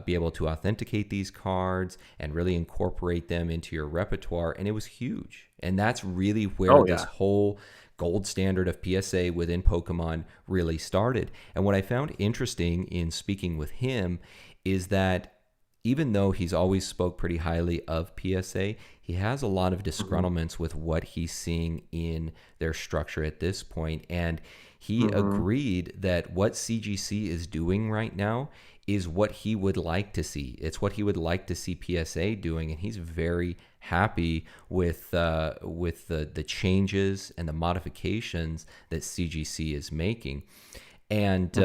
be able to authenticate these cards and really incorporate them into your repertoire. And it was huge. And that's really where this whole gold standard of PSA within Pokemon really started. And what I found interesting in speaking with him is that even though he's always spoke pretty highly of PSA, he has a lot of disgruntlements with what he's seeing in their structure at this point. And he agreed that what CGC is doing right now is what he would like to see. It's what he would like to see PSA doing, and he's very happy with the changes and the modifications that CGC is making. And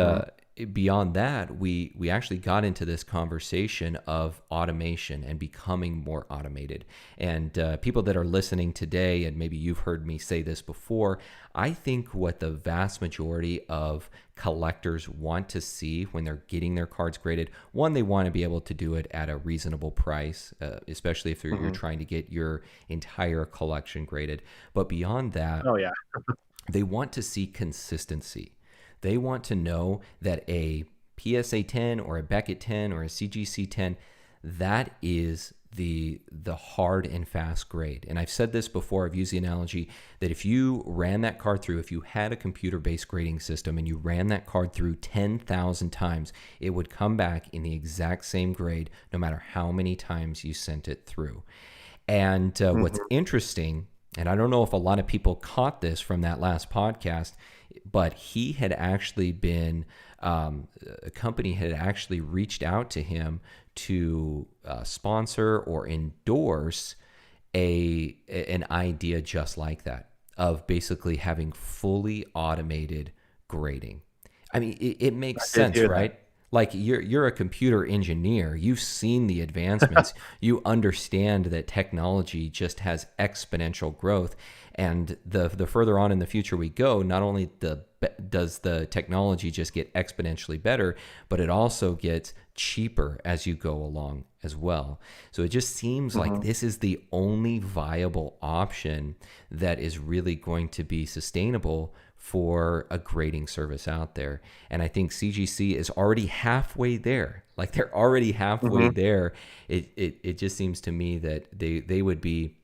beyond that, we actually got into this conversation of automation and becoming more automated. And people that are listening today, and maybe you've heard me say this before, I think what the vast majority of collectors want to see when they're getting their cards graded, one, they want to be able to do it at a reasonable price, especially if you're trying to get your entire collection graded. But beyond that, they want to see consistency. They want to know that a PSA 10 or a Beckett 10 or a CGC 10, that is the hard and fast grade. And I've said this before, I've used the analogy that if you ran that card through, if you had a computer-based grading system and you ran that card through 10,000 times, it would come back in the exact same grade no matter how many times you sent it through. And what's interesting, and I don't know if a lot of people caught this from that last podcast, but he had actually been, a company had actually reached out to him to sponsor or endorse an idea just like that, of basically having fully automated grading. I mean, it makes sense, right? Like you're a computer engineer. You've seen the advancements. You understand that technology just has exponential growth. And the further on in the future we go, not only does the technology just get exponentially better, but it also gets cheaper as you go along as well. So it just seems like this is the only viable option that is really going to be sustainable for a grading service out there. And I think CGC is already halfway there. Like they're already halfway there. It just seems to me that they would be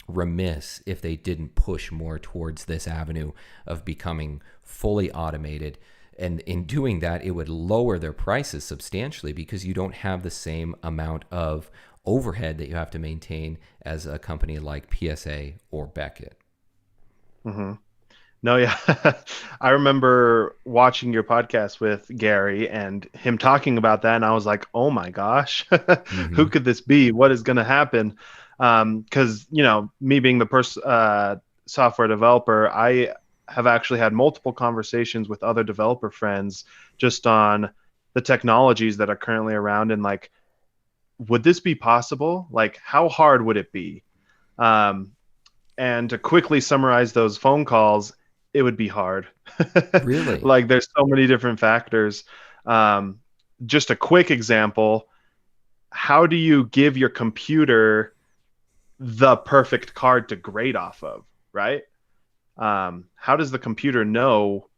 remiss if they didn't push more towards this avenue of becoming fully automated. And in doing that, it would lower their prices substantially because you don't have the same amount of overhead that you have to maintain as a company like PSA or Beckett. No, yeah. I remember watching your podcast with Gary and him talking about that, and I was like, oh my gosh, who could this be? What is going to happen? Because, me being the software developer, I have actually had multiple conversations with other developer friends just on the technologies that are currently around and like, would this be possible? Like, how hard would it be? And to quickly summarize those phone calls, it would be hard. Really? Like, there's so many different factors. Just a quick example. How do you give your computer the perfect card to grade off of, right? How does the computer know,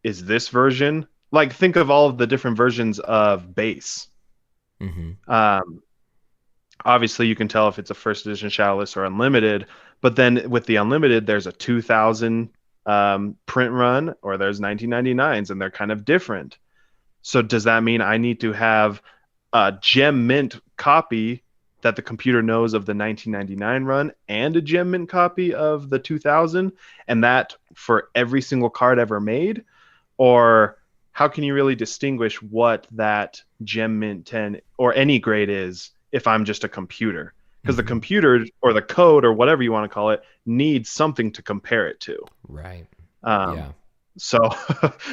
is this version? Like, think of all of the different versions of base. Obviously, you can tell if it's a first edition shadowless or unlimited, but then with the unlimited, there's a 2000 print run, or there's 1999s, and they're kind of different. So does that mean I need to have a gem mint copy that the computer knows of the 1999 run and a gem mint copy of the 2000, and that for every single card ever made? Or how can you really distinguish what that gem mint 10 or any grade is if I'm just a computer? Because the computer or the code or whatever you want to call it needs something to compare it to. Right. So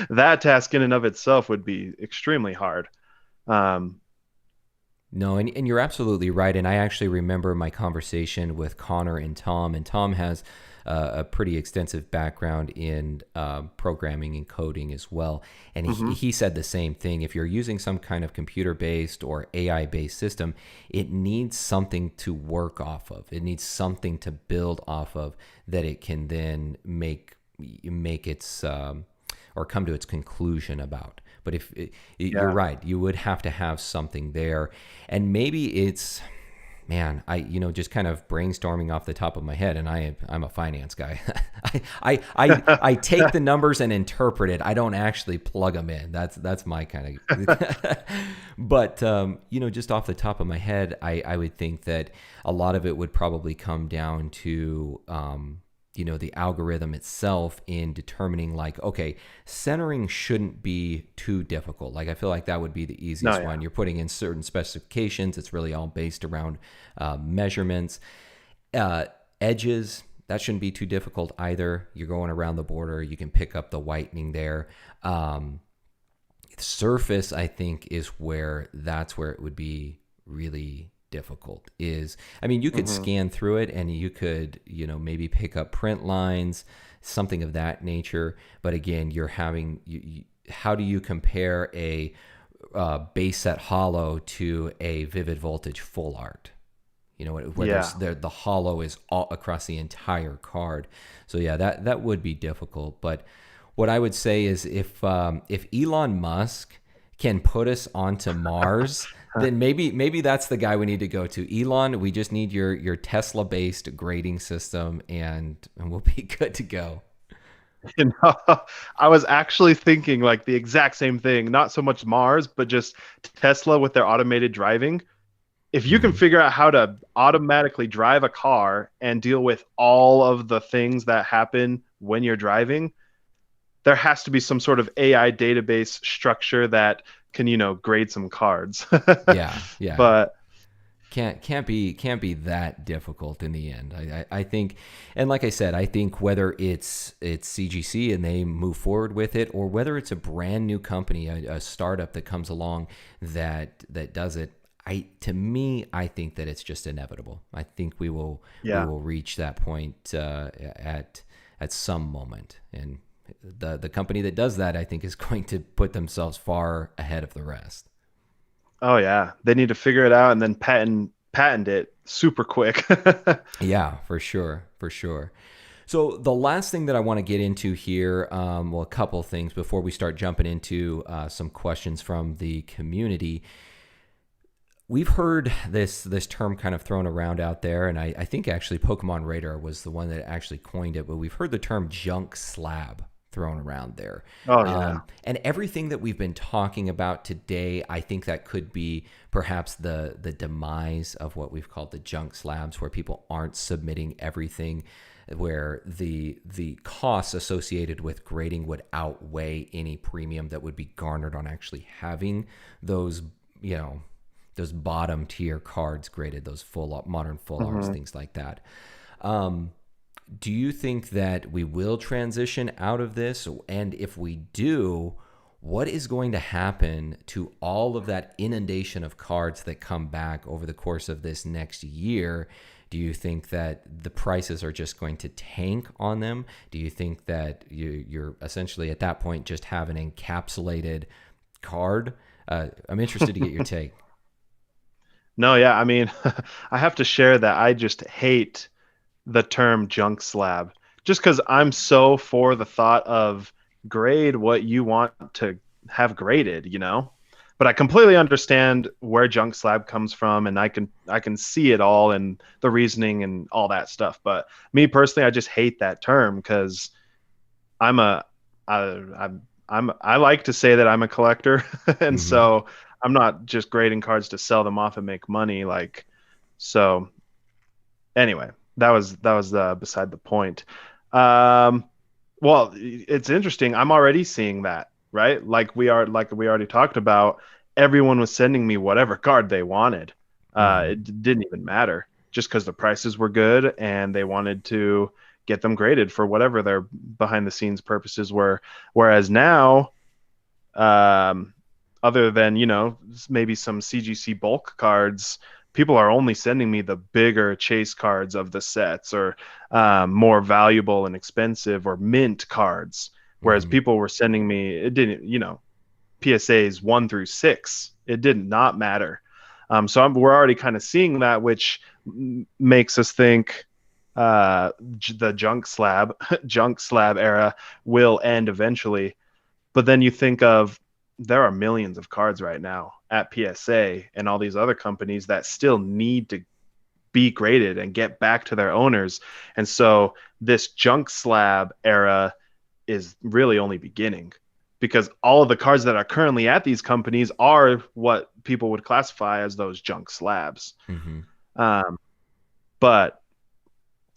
that task in and of itself would be extremely hard. No, and you're absolutely right. And I actually remember my conversation with Connor and Tom has a pretty extensive background in programming and coding as well. And he said the same thing. If you're using some kind of computer-based or AI-based system, it needs something to work off of. It needs something to build off of that it can then make its or come to its conclusion about. But you're right, you would have to have something there. And maybe it's, man, just kind of brainstorming off the top of my head, and I'm a finance guy. I take the numbers and interpret it. I don't actually plug them in. That's my kind of. But just off the top of my head, I would think that a lot of it would probably come down to the algorithm itself in determining, like, okay, centering shouldn't be too difficult. Like, I feel like that would be the easiest one. You're putting in certain specifications. It's really all based around measurements. Edges, that shouldn't be too difficult either. You're going around the border. You can pick up the whitening there. Surface, I think, is where it would be really difficult. You could scan through it and you could, maybe pick up print lines, something of that nature. But again, how do you compare a base set hollow to a vivid voltage full art? Where the hollow is all across the entire card. So yeah, that would be difficult. But what I would say is if Elon Musk can put us onto Mars, then maybe that's the guy we need to go to. Elon, we just need your Tesla-based grading system, and we'll be good to go. I was actually thinking like the exact same thing. Not so much Mars, but just Tesla with their automated driving. If you can figure out how to automatically drive a car and deal with all of the things that happen when you're driving, there has to be some sort of AI database structure that can, grade some cards. Yeah. But can't be that difficult in the end. I think, and like I said, I think whether it's CGC and they move forward with it, or whether it's a brand new company, a startup that comes along that does it, I think that it's just inevitable. I think we will reach that point at some moment, and the company that does that, I think, is going to put themselves far ahead of the rest. Oh yeah, they need to figure it out and then patent it super quick. Yeah, for sure. So the last thing that I want to get into here, well, a couple of things before we start jumping into some questions from the community. We've heard this term kind of thrown around out there, and I think actually Pokemon Radar was the one that actually coined it, but we've heard the term junk slab thrown around there. Oh yeah. And everything that we've been talking about today, I think that could be perhaps the demise of what we've called the junk slabs, where people aren't submitting everything, where the costs associated with grading would outweigh any premium that would be garnered on actually having those, those bottom tier cards graded, those modern full arts, things like that. Do you think that we will transition out of this? And if we do, what is going to happen to all of that inundation of cards that come back over the course of this next year? Do you think that the prices are just going to tank on them? Do you think that you're essentially at that point just have an encapsulated card? I'm interested to get your take. No, yeah. I mean, I have to share that I just hate the term junk slab just because I'm so for the thought of grade what you want to have graded, But I completely understand where junk slab comes from, and I can see it all and the reasoning and all that stuff. But me personally, I just hate that term because I like to say that I'm a collector, and so I'm not just grading cards to sell them off and make money. So anyway, that was beside the point. Well, it's interesting. I'm already seeing that, right? Like we already talked about, everyone was sending me whatever card they wanted. It didn't even matter, just because the prices were good and they wanted to get them graded for whatever their behind the scenes purposes were. Whereas now, other than, maybe some CGC bulk cards, people are only sending me the bigger chase cards of the sets, or more valuable and expensive or mint cards. Whereas people were sending me, it didn't, PSAs 1 through 6. It did not matter. So we're already kind of seeing that, which makes us think the junk slab era will end eventually. But then you think of, there are millions of cards right now at PSA and all these other companies that still need to be graded and get back to their owners. And so this junk slab era is really only beginning, because all of the cards that are currently at these companies are what people would classify as those junk slabs. But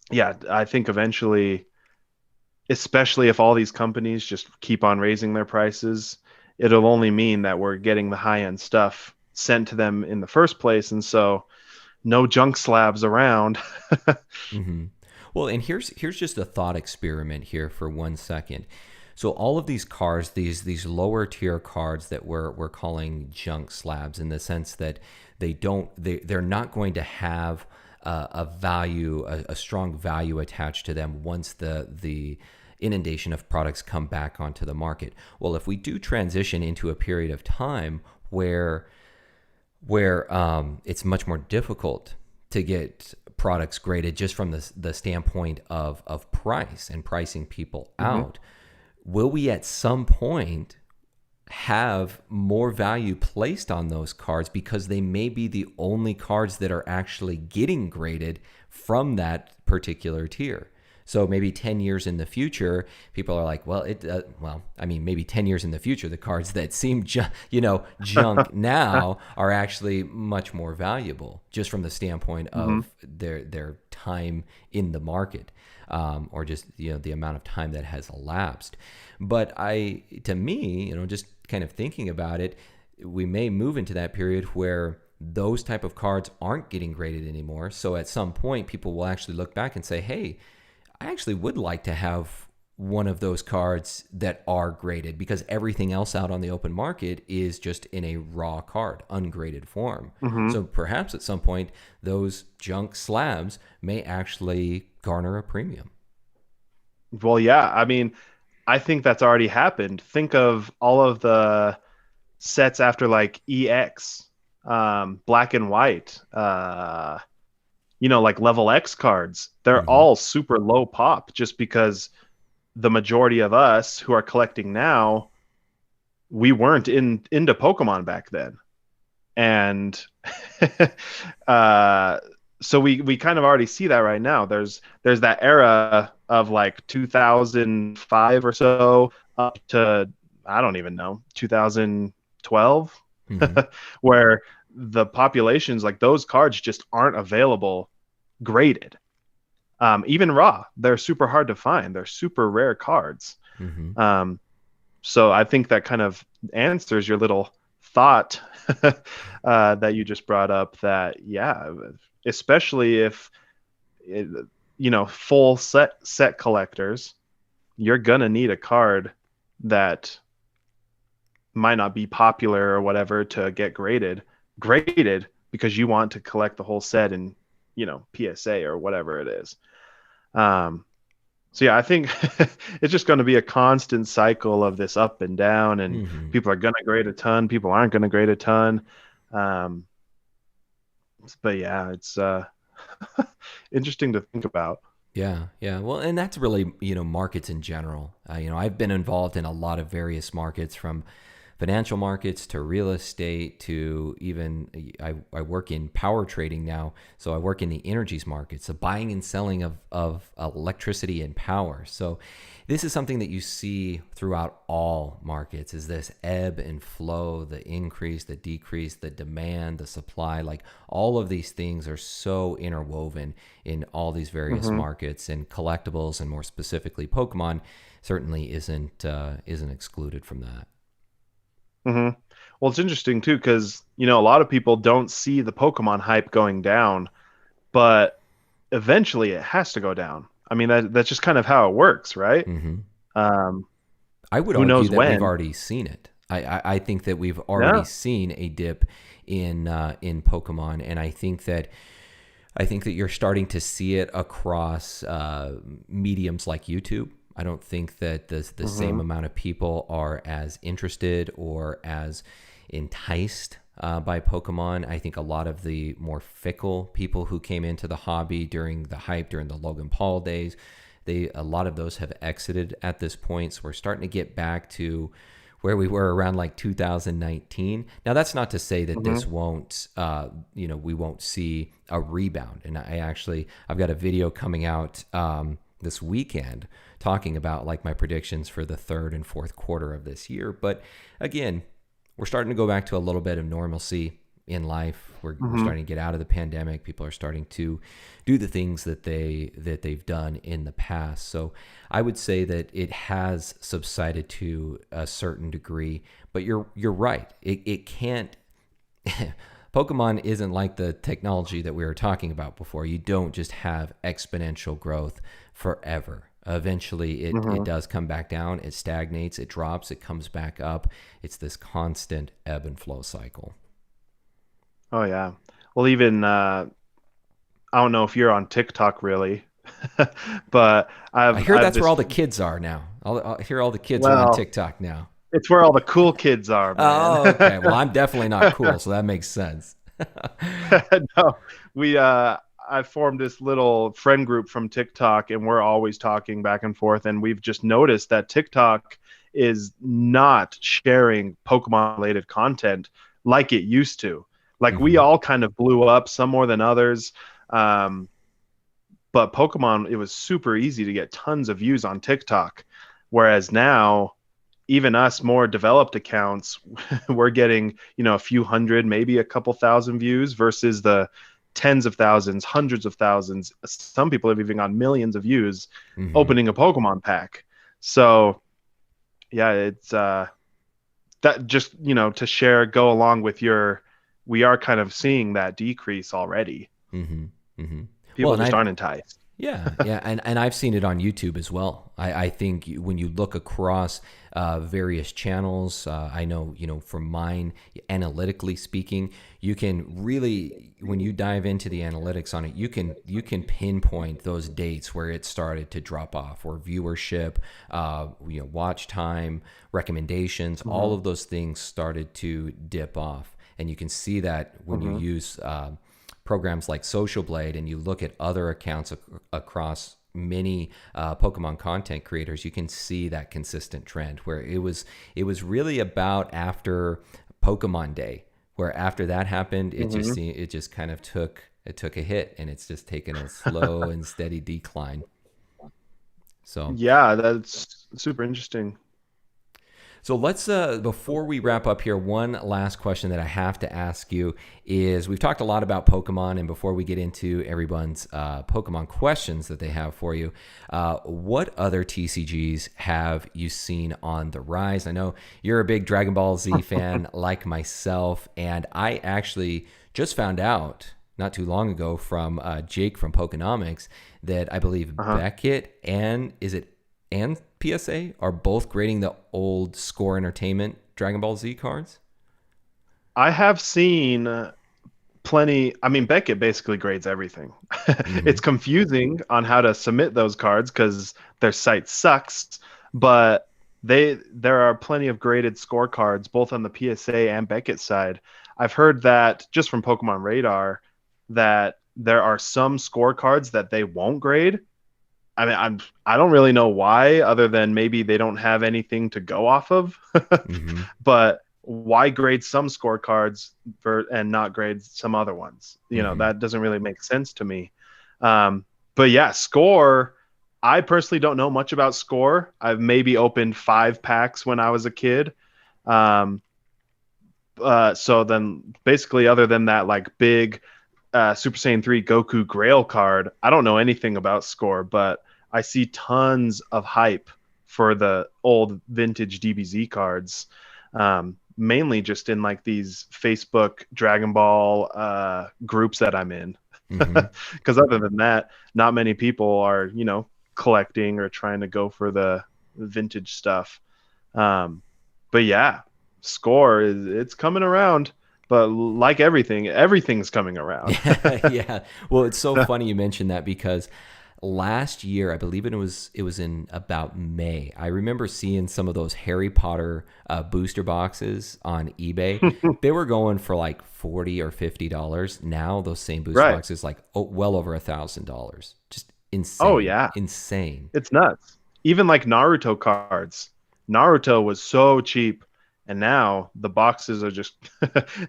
yeah, I think eventually, especially if all these companies just keep on raising their prices, it'll only mean that we're getting the high-end stuff sent to them in the first place. And so no junk slabs around. Well, and here's just a thought experiment here for 1 second. So all of these cards, these lower tier cards that we're calling junk slabs, in the sense that they're not going to have a value, a strong value attached to them once the inundation of products come back onto the market. Well, if we do transition into a period of time where it's much more difficult to get products graded, just from the standpoint of price and pricing people out, will we at some point have more value placed on those cards because they may be the only cards that are actually getting graded from that particular tier? So maybe 10 years in the future, people are like, maybe 10 years in the future, the cards that seem junk now are actually much more valuable, just from the standpoint of their time in the market, or just the amount of time that has elapsed. But to me, just kind of thinking about it, we may move into that period where those type of cards aren't getting graded anymore. So at some point, people will actually look back and say, hey, I actually would like to have one of those cards that are graded, because everything else out on the open market is just in a raw card, ungraded form. So perhaps at some point, those junk slabs may actually garner a premium. Well, yeah. I mean, I think that's already happened. Think of all of the sets after like EX, Black and White, like level X cards, they're all super low pop just because the majority of us who are collecting now, we weren't into Pokemon back then. And so we kind of already see that right now. There's that era of like 2005 or so up to, I don't even know, 2012, where the populations, like those cards just aren't available graded. Even raw, they're super hard to find. They're super rare cards. So I think that kind of answers your little thought that you just brought up, that, yeah, especially if, full set collectors, you're going to need a card that might not be popular or whatever to get graded because you want to collect the whole set in, PSA or whatever it is. So yeah, I think it's just going to be a constant cycle of this up and down, and people are going to grade a ton, people aren't going to grade a ton. But yeah, it's interesting to think about. Yeah. Well, and that's really, markets in general. I've been involved in a lot of various markets, from financial markets to real estate to even I work in power trading now. So I work in the energies market, so buying and selling of electricity and power. So this is something that you see throughout all markets, is this ebb and flow, the increase, the decrease, the demand, the supply. Like all of these things are so interwoven in all these various markets, and collectibles, and more specifically Pokemon, certainly isn't excluded from that. Well, it's interesting too, because a lot of people don't see the Pokemon hype going down, but eventually it has to go down. I mean, that's just kind of how it works, right? I would argue that we've already seen it. I think that we've already seen a dip in Pokemon, and I think that you're starting to see it across mediums like YouTube. I don't think that the same amount of people are as interested or as enticed by Pokemon. I think a lot of the more fickle people who came into the hobby during the hype, during the Logan Paul days, a lot of those have exited at this point. So we're starting to get back to where we were around like 2019. Now, that's not to say that this won't, we won't see a rebound. And I've got a video coming out this weekend talking about like my predictions for the third and fourth quarter of this year. But again, we're starting to go back to a little bit of normalcy in life. We're starting to get out of the pandemic. People are starting to do the things that they've done in the past. So I would say that it has subsided to a certain degree, but you're right. It can't Pokemon isn't like the technology that we were talking about before. You don't just have exponential growth forever. Eventually, it does come back down. It stagnates. It drops. It comes back up. It's this constant ebb and flow cycle. Oh, yeah. Well, even, I don't know if you're on TikTok really, but I hear that's where all the kids are now. I hear all the kids are on TikTok now. It's where all the cool kids are, man. Oh, okay. Well, I'm definitely not cool, so that makes sense. No, I formed this little friend group from TikTok, and we're always talking back and forth. And we've just noticed that TikTok is not sharing Pokemon related content like it used to. Like we all kind of blew up, some more than others. But Pokemon, it was super easy to get tons of views on TikTok. Whereas now, even us more developed accounts, we're getting, a few hundred, maybe a couple thousand views versus the tens of thousands, hundreds of thousands. Some people have even got millions of views opening a Pokemon pack. So yeah, it's that just, to share, go along with we are kind of seeing that decrease already. People just aren't enticed. Yeah. And I've seen it on YouTube as well. I think when you look across various channels, I know, from mine, analytically speaking, you can really, when you dive into the analytics on it, you can pinpoint those dates where it started to drop off, or viewership, watch time, recommendations, all of those things started to dip off. And you can see that when you use programs like Social Blade and you look at other accounts across many Pokemon content creators, you can see that consistent trend where it was really about after Pokemon Day, where after that happened, it just kind of took a hit, and it's just taken a slow and steady decline. So yeah, that's super interesting. So let's, before we wrap up here, one last question that I have to ask you is, we've talked a lot about Pokemon, and before we get into everyone's Pokemon questions that they have for you, what other TCGs have you seen on the rise? I know you're a big Dragon Ball Z fan like myself, and I actually just found out not too long ago from Jake from Pokenomics that I believe Beckett and PSA are both grading the old Score Entertainment Dragon Ball Z cards. I have seen plenty. I mean, Beckett basically grades everything. It's confusing on how to submit those cards because their site sucks, but there are plenty of graded scorecards both on the PSA and Beckett side. I've heard that just from Pokemon Radar that there are some scorecards that they won't grade. I mean, I don't really know why, other than maybe they don't have anything to go off of. But why grade some scorecards and not grade some other ones? You know, that doesn't really make sense to me. But yeah, Score. I personally don't know much about Score. I've maybe opened 5 packs when I was a kid. So then, basically, other than that, like big Super Saiyan 3 Goku Grail card, I don't know anything about Score, but I see tons of hype for the old vintage DBZ cards, mainly just in like these Facebook Dragon Ball groups that I'm in. Because other than that, not many people are, you know, collecting or trying to go for the vintage stuff. But yeah, Score it's coming around. But like everything's coming around. Yeah. Well, it's so funny you mentioned that because last year, I believe it was in about May, I remember seeing some of those Harry Potter booster boxes on eBay. They were going for like $40 or $50. Now those same booster boxes like well over $1,000. Just insane. Oh yeah, insane. It's nuts. Even like Naruto cards. Naruto was so cheap. And now the boxes are just,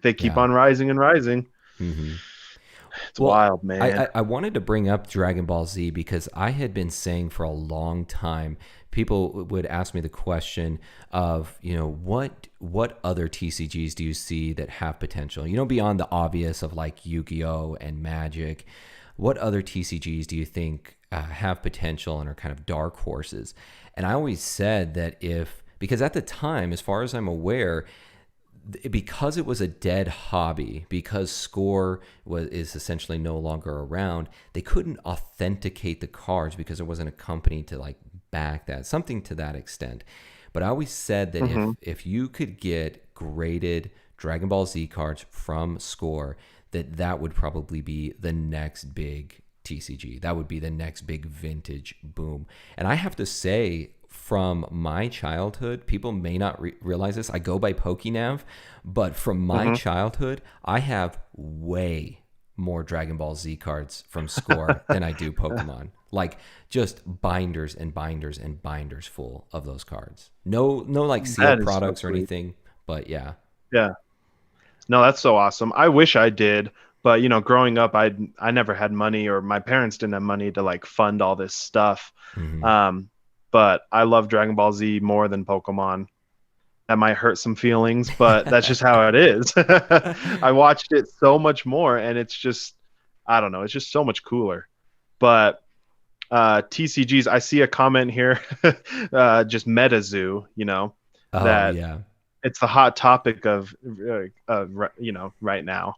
they keep on rising and rising. It's wild, man. I wanted to bring up Dragon Ball Z because I had been saying for a long time, people would ask me the question of, you know, what other TCGs do you see that have potential? You know, beyond the obvious of like Yu-Gi-Oh! And Magic, what other TCGs do you think have potential and are kind of dark horses? And I always said that because at the time, as far as I'm aware, because it was a dead hobby, because Score is essentially no longer around, they couldn't authenticate the cards because there wasn't a company to like back that, something to that extent. But I always said that if you could get graded Dragon Ball Z cards from Score, that would probably be the next big TCG. That would be the next big vintage boom. And I have to say, from my childhood, people may not realize this, I go by PokéNav, but from my childhood, I have way more Dragon Ball Z cards from Score than I do Pokemon. Like just binders and binders and binders full of those cards. No like sealed products or anything, but yeah. Yeah. No, that's so awesome. I wish I did, but you know, growing up, I never had money, or my parents didn't have money to like fund all this stuff. But I love Dragon Ball Z more than Pokemon. That might hurt some feelings, but that's just how it is. I watched it so much more, and it's just, I don't know, it's just so much cooler. But TCGs, I see a comment here, just Metazoo, you know, it's the hot topic of, you know, right now.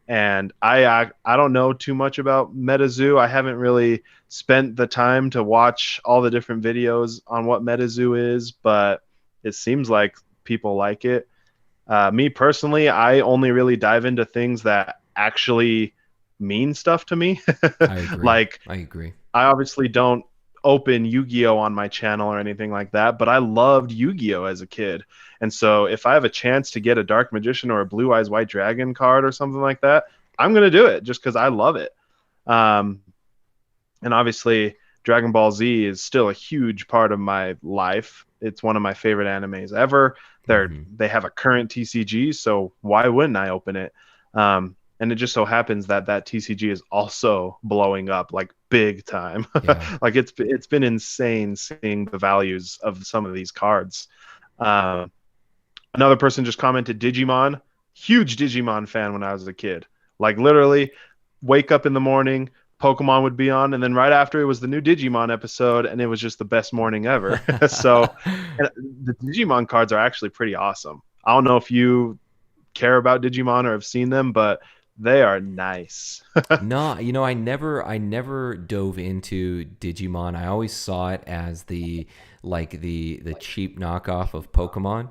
And I don't know too much about Metazoo. I haven't really spent the time to watch all the different videos on what Metazoo is, but it seems like people like it. Me personally, I only really dive into things that actually mean stuff to me. I agree. I agree. I obviously don't open Yu-Gi-Oh on my channel or anything like that, but I loved Yu-Gi-Oh as a kid. And so if I have a chance to get a Dark Magician or a Blue Eyes White Dragon card or something like that, I'm going to do it just because I love it. And obviously, Dragon Ball Z is still a huge part of my life. It's one of my favorite animes ever. They have a current TCG, so why wouldn't I open it? And it just so happens that TCG is also blowing up like big time. Yeah. Like it's been insane seeing the values of some of these cards. Another person just commented Digimon. Huge Digimon fan when I was a kid. Like literally, wake up in the morning, Pokemon would be on, and then right after it was the new Digimon episode, and it was just the best morning ever. So and the Digimon cards are actually pretty awesome. I don't know if you care about Digimon or have seen them, but they are nice. No, I never dove into Digimon. I always saw it as the cheap knockoff of Pokemon.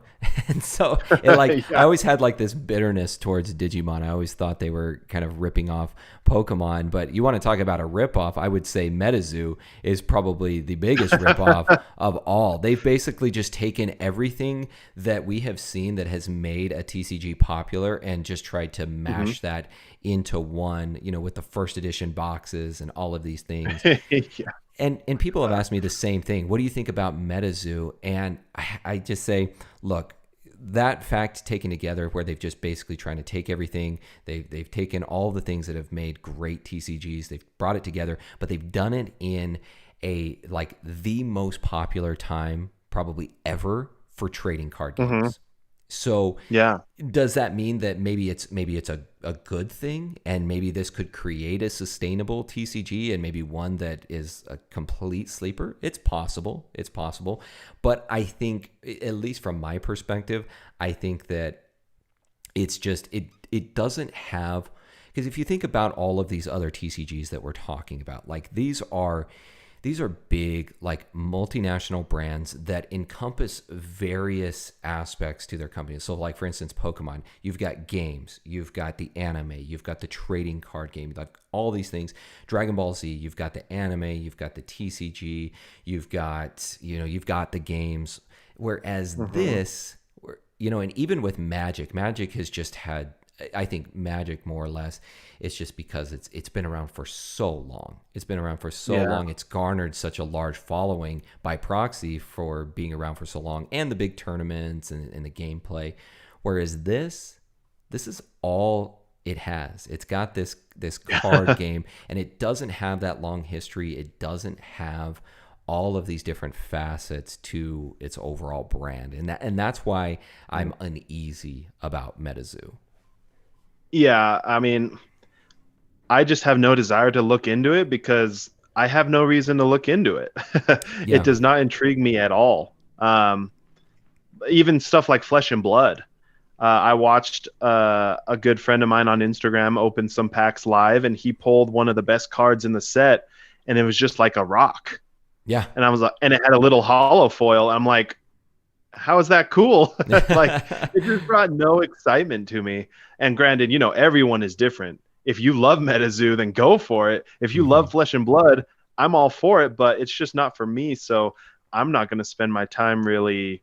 And so I always had like this bitterness towards Digimon. I always thought they were kind of ripping off Pokemon, but you want to talk about a ripoff, I would say Metazoo is probably the biggest ripoff of all. They've basically just taken everything that we have seen that has made a TCG popular and just tried to mash that into one, with the first edition boxes and all of these things. Yeah. And people have asked me the same thing. What do you think about Metazoo? And I just say, look, that fact taken together where they've just basically trying to take everything, they've taken all the things that have made great TCGs, they've brought it together, but they've done it in the most popular time probably ever for trading card games. So yeah, does that mean that maybe it's a good thing, and maybe this could create a sustainable TCG and maybe one that is a complete sleeper? It's possible. But I think, at least from my perspective, I think that it's just it doesn't have, because if you think about all of these other TCGs that we're talking about, like these are big, like multinational brands that encompass various aspects to their company. So like, for instance, Pokemon, you've got games, you've got the anime, you've got the trading card game, like all these things. Dragon Ball Z, you've got the anime, you've got the TCG, you've got the games. Whereas this, and even with Magic has just had, I think Magic more or less, it's just because it's been around for so long. It's garnered such a large following by proxy for being around for so long, and the big tournaments and the gameplay. Whereas this is all it has. It's got this card game, and it doesn't have that long history. It doesn't have all of these different facets to its overall brand, and that's why I'm uneasy about Metazoo. Yeah, I mean, I just have no desire to look into it because I have no reason to look into it. Yeah. It does not intrigue me at all. Even stuff like Flesh and Blood. I watched a good friend of mine on Instagram open some packs live, and he pulled one of the best cards in the set, and it was just like a rock. Yeah. And I was like, and it had a little hollow foil. I'm like, how is that cool? Like, it just brought no excitement to me. And granted, everyone is different. If you love Metazoo, then go for it. If you love Flesh and Blood, I'm all for it, but it's just not for me. So I'm not going to spend my time really,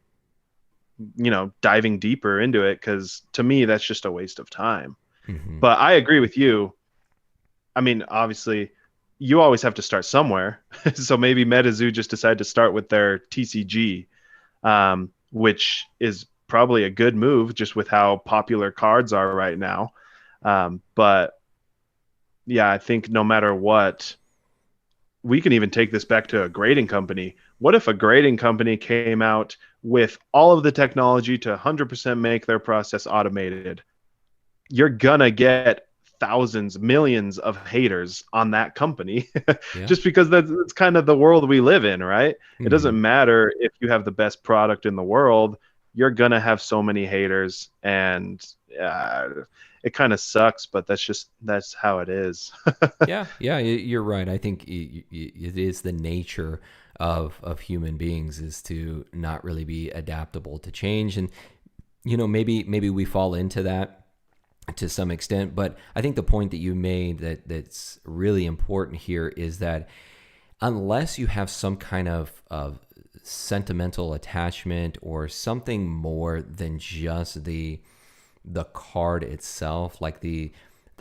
diving deeper into it, because to me, that's just a waste of time. But I agree with you. I mean, obviously, you always have to start somewhere. So maybe Metazoo just decided to start with their TCG, which is probably a good move just with how popular cards are right now. But yeah, I think no matter what, we can even take this back to a grading company. What if a grading company came out with all of the technology to 100% make their process automated? You're gonna get thousands, millions of haters on that company. Just because that's kind of the world we live in, right? It doesn't matter if you have the best product in the world, you're gonna have so many haters, and it kind of sucks, but that's how it is. Yeah, you're right. I think it is the nature of human beings is to not really be adaptable to change, and maybe we fall into that to some extent. But I think the point that you made that's really important here is that unless you have some kind of sentimental attachment or something more than just the card itself, like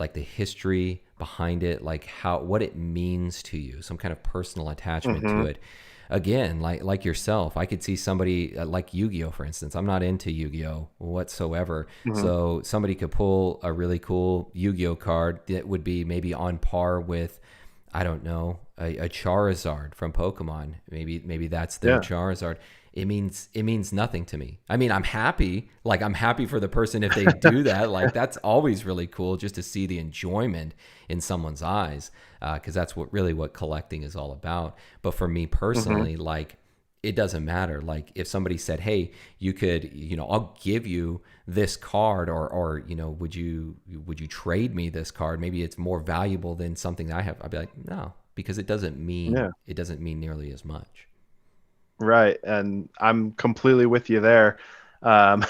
like the history behind it, like what it means to you, some kind of personal attachment to it. Again, like yourself, I could see somebody like Yu-Gi-Oh, for instance. I'm not into Yu-Gi-Oh whatsoever. So somebody could pull a really cool Yu-Gi-Oh card that would be maybe on par with, I don't know, a Charizard from Pokemon. Maybe that's their Charizard. It means nothing to me. I mean, I'm happy. Like, I'm happy for the person if they do that. Like, that's always really cool, just to see the enjoyment in someone's eyes, because that's what collecting is all about. But for me personally, like, it doesn't matter. Like, if somebody said, "Hey, you could, I'll give you this card," or would you trade me this card? Maybe it's more valuable than something I have. I'd be like, no, because it doesn't mean nearly as much. Right, and I'm completely with you there. Um,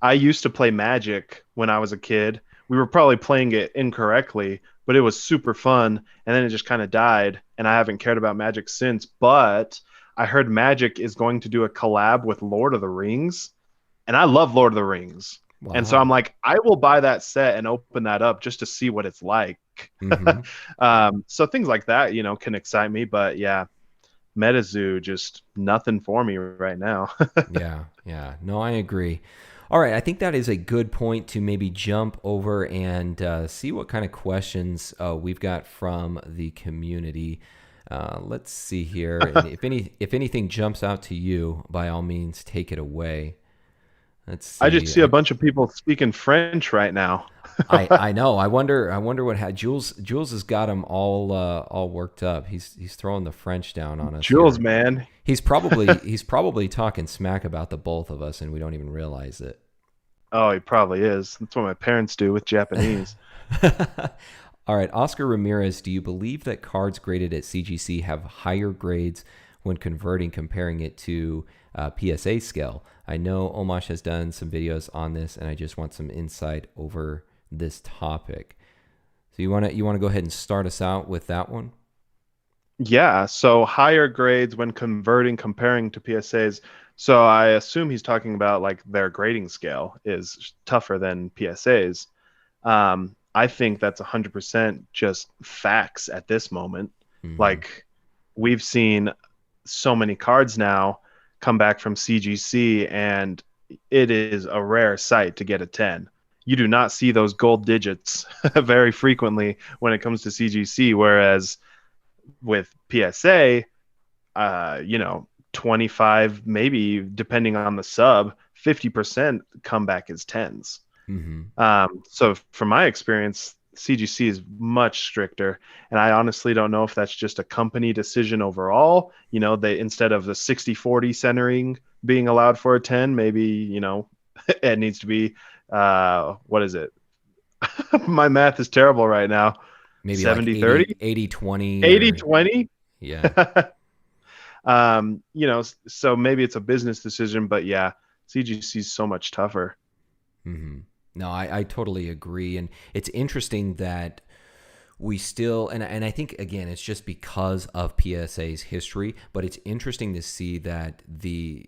I used to play Magic when I was a kid. We were probably playing it incorrectly, but it was super fun, and then it just kind of died, and I haven't cared about Magic since. But I heard Magic is going to do a collab with Lord of the Rings, and I love Lord of the Rings. Wow. And so I'm like, I will buy that set and open that up just to see what it's like. So things like that, can excite me, but yeah. Metazoo, just nothing for me right now. Yeah. No, I agree. All right, I think that is a good point to maybe jump over and see what kind of questions we've got from the community. Let's see here. And if anything jumps out to you, by all means, take it away. Let's see. I just see a bunch of people speaking French right now. I know. I wonder what had Jules has got him all worked up. He's throwing the French down on us. Jules, here. Man. He's probably talking smack about the both of us, and we don't even realize it. Oh, he probably is. That's what my parents do with Japanese. All right, Oscar Ramirez, do you believe that cards graded at CGC have higher grades when converting, comparing it to PSA scale? I know Omaash has done some videos on this, and I just want some insight over this topic. So you want to go ahead and start us out with that one? Yeah, so higher grades when comparing to PSAs. So I assume he's talking about like their grading scale is tougher than PSAs. I think that's 100% just facts at this moment. Like, we've seen so many cards now come back from CGC, and it is a rare sight to get a 10. You do not see those gold digits very frequently when it comes to CGC, whereas with PSA, 25, maybe depending on the sub, 50% comeback is 10s. So from my experience, CGC is much stricter, and I honestly don't know if that's just a company decision overall. They, instead of the 60-40 centering being allowed for a 10, maybe it needs to be what is it? My math is terrible right now. Maybe 70-30, like 80-20. 80-20. Yeah. So maybe it's a business decision, but yeah, CGC is so much tougher. No, I totally agree. And it's interesting that we still, and I think, again, it's just because of PSA's history, but it's interesting to see that the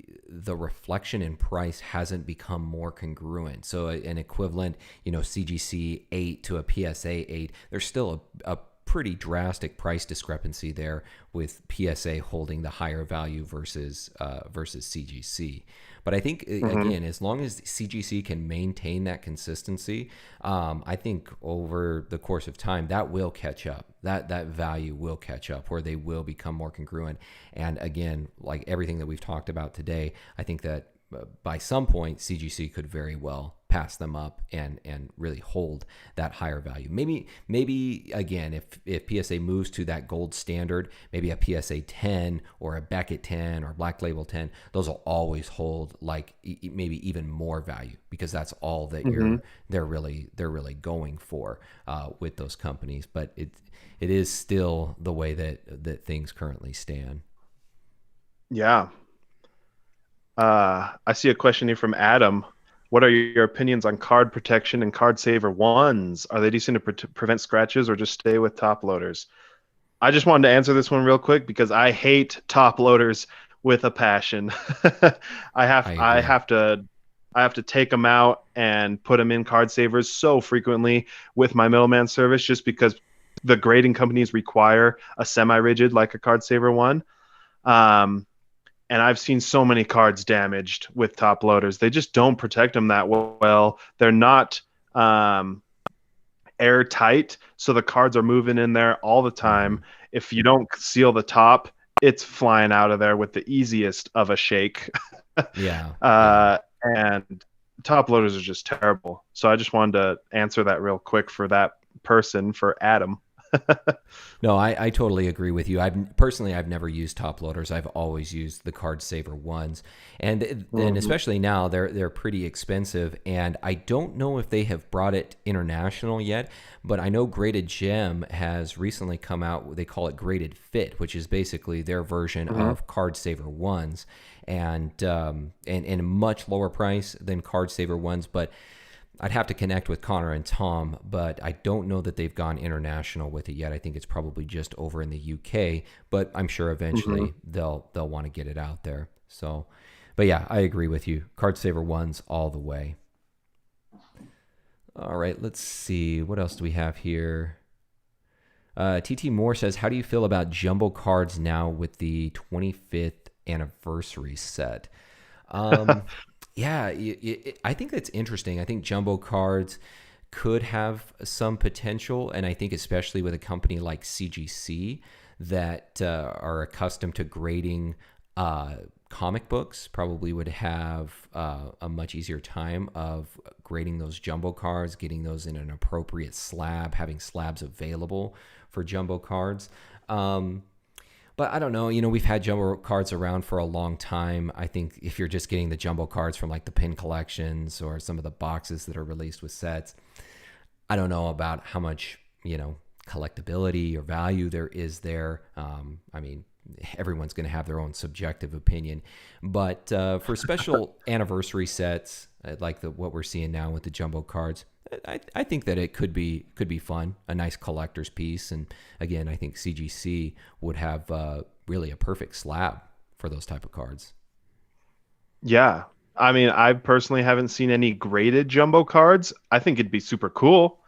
reflection in price hasn't become more congruent. So an equivalent, CGC 8 to a PSA 8, there's still a pretty drastic price discrepancy there, with PSA holding the higher value versus CGC. But I think, again, as long as CGC can maintain that consistency, I think over the course of time, that will catch up. That value will catch up, where they will become more congruent. And again, like everything that we've talked about today, I think that by some point, CGC could very well pass them up and really hold that higher value. Maybe again, if PSA moves to that gold standard, maybe a PSA 10 or a Beckett 10 or Black Label 10, those will always hold like maybe even more value, because that's all that they're really going for with those companies. But it is still the way that things currently stand. Yeah. I see a question here from Adam. What are your opinions on card protection and card saver ones? Are they decent to prevent scratches, or just stay with top loaders? I just wanted to answer this one real quick because I hate top loaders with a passion. I have I have to take them out and put them in card savers so frequently with my Middleman service, just because the grading companies require a semi-rigid like a card saver one. And I've seen so many cards damaged with top loaders. They just don't protect them that well. They're not airtight, so the cards are moving in there all the time. If you don't seal the top, it's flying out of there with the easiest of a shake. And top loaders are just terrible. So I just wanted to answer that real quick for that person, for Adam. No, I totally agree with you. I've never used top loaders. I've always used the card saver ones, and especially now they're pretty expensive. And I don't know if they have brought it international yet, but I know Graded Gem has recently come out. They call it Graded Fit, which is basically their version of card saver ones, and a much lower price than card saver ones, but I'd have to connect with Connor and Tom, but I don't know that they've gone international with it yet. I think it's probably just over in the UK, but I'm sure eventually they'll want to get it out there. So, but yeah, I agree with you. Card saver ones all the way. All right, let's see. What else do we have here? TT Moore says, how do you feel about jumbo cards now with the 25th anniversary set? Yeah, I think that's interesting. I think jumbo cards could have some potential, and I think especially with a company like CGC that are accustomed to grading comic books, probably would have a much easier time of grading those jumbo cards, getting those in an appropriate slab, having slabs available for jumbo cards. But I don't know, we've had jumbo cards around for a long time. I think if you're just getting the jumbo cards from like the pin collections or some of the boxes that are released with sets, I don't know about how much, collectability or value there is there. I mean, everyone's going to have their own subjective opinion. But for special anniversary sets, like what we're seeing now with the jumbo cards, I think that it could be fun, a nice collector's piece. And again, I think CGC would have really a perfect slab for those type of cards. Yeah. I mean, I personally haven't seen any graded jumbo cards. I think it'd be super cool.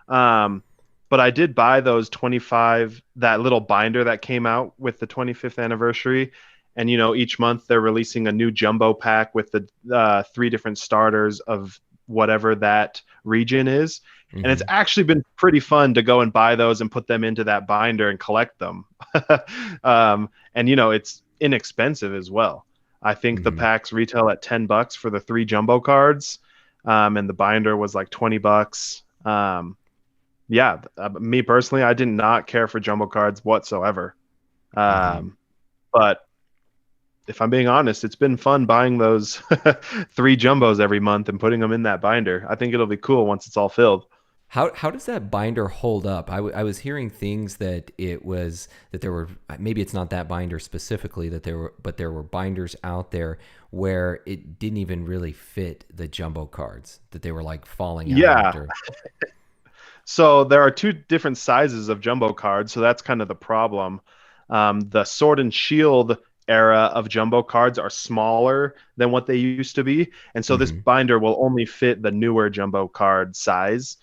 But I did buy those 25, that little binder that came out with the 25th anniversary. And, each month they're releasing a new jumbo pack with the 3 different starters of whatever that region is. And it's actually been pretty fun to go and buy those and put them into that binder and collect them. And it's inexpensive as well. I think the packs retail at $10 for the 3 jumbo cards, and the binder was like $20. Me personally, I did not care for jumbo cards whatsoever. But if I'm being honest, it's been fun buying those 3 jumbos every month and putting them in that binder. I think it'll be cool once it's all filled. How does that binder hold up? I was hearing things that there were, maybe it's not that binder specifically but there were binders out there where it didn't even really fit the jumbo cards, that they were like falling out. Yeah. So there are 2 different sizes of jumbo cards, so that's kind of the problem. The Sword and Shield era of jumbo cards are smaller than what they used to be, and so this binder will only fit the newer jumbo card size.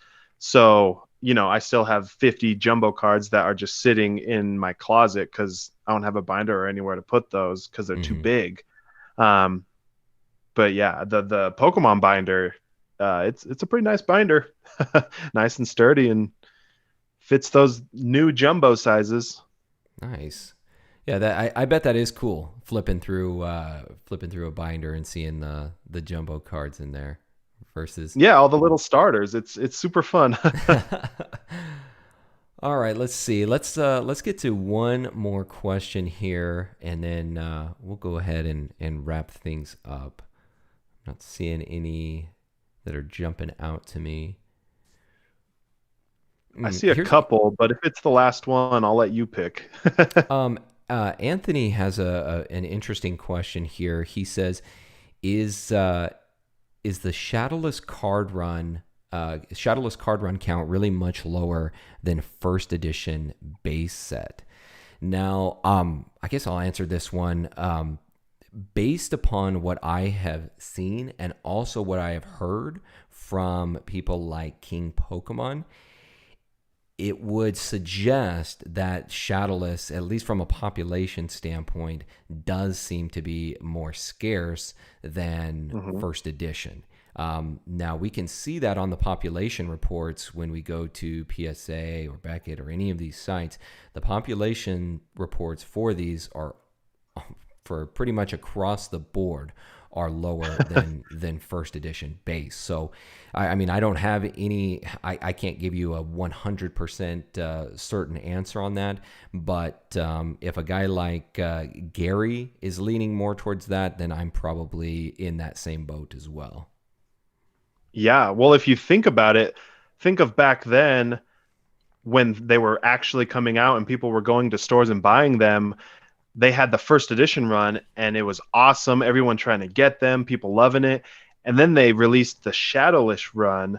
So I still have 50 jumbo cards that are just sitting in my closet because I don't have a binder or anywhere to put those because they're too big. But yeah, the Pokemon binder, it's a pretty nice binder. Nice and sturdy and fits those new jumbo sizes. Nice. Yeah, I bet that is cool, flipping through a binder and seeing the jumbo cards in there versus all the little starters. It's super fun. All right, let's see. Let's get to one more question here, and then we'll go ahead and wrap things up. I'm not seeing any that are jumping out to me. I see a couple, but if it's the last one, I'll let you pick. Anthony has an interesting question here. He says, "Is the shadowless card run count really much lower than first edition base set?" Now, I guess I'll answer this one. based upon what I have seen and also what I have heard from people like King Pokemon, it would suggest that Shadowless, at least from a population standpoint, does seem to be more scarce than first edition. Now, we can see that on the population reports when we go to PSA or Beckett or any of these sites. The population reports for these are, for pretty much across the board, are lower than first edition base. So, I mean, I don't have any, I can't give you a 100% certain answer on that. But if a guy like Gary is leaning more towards that, then I'm probably in that same boat as well. Yeah. Well, if you think about it, think of back then when they were actually coming out and people were going to stores and buying them. They had the first edition run and it was awesome. Everyone trying to get them, people loving it. And then they released the Shadowless run,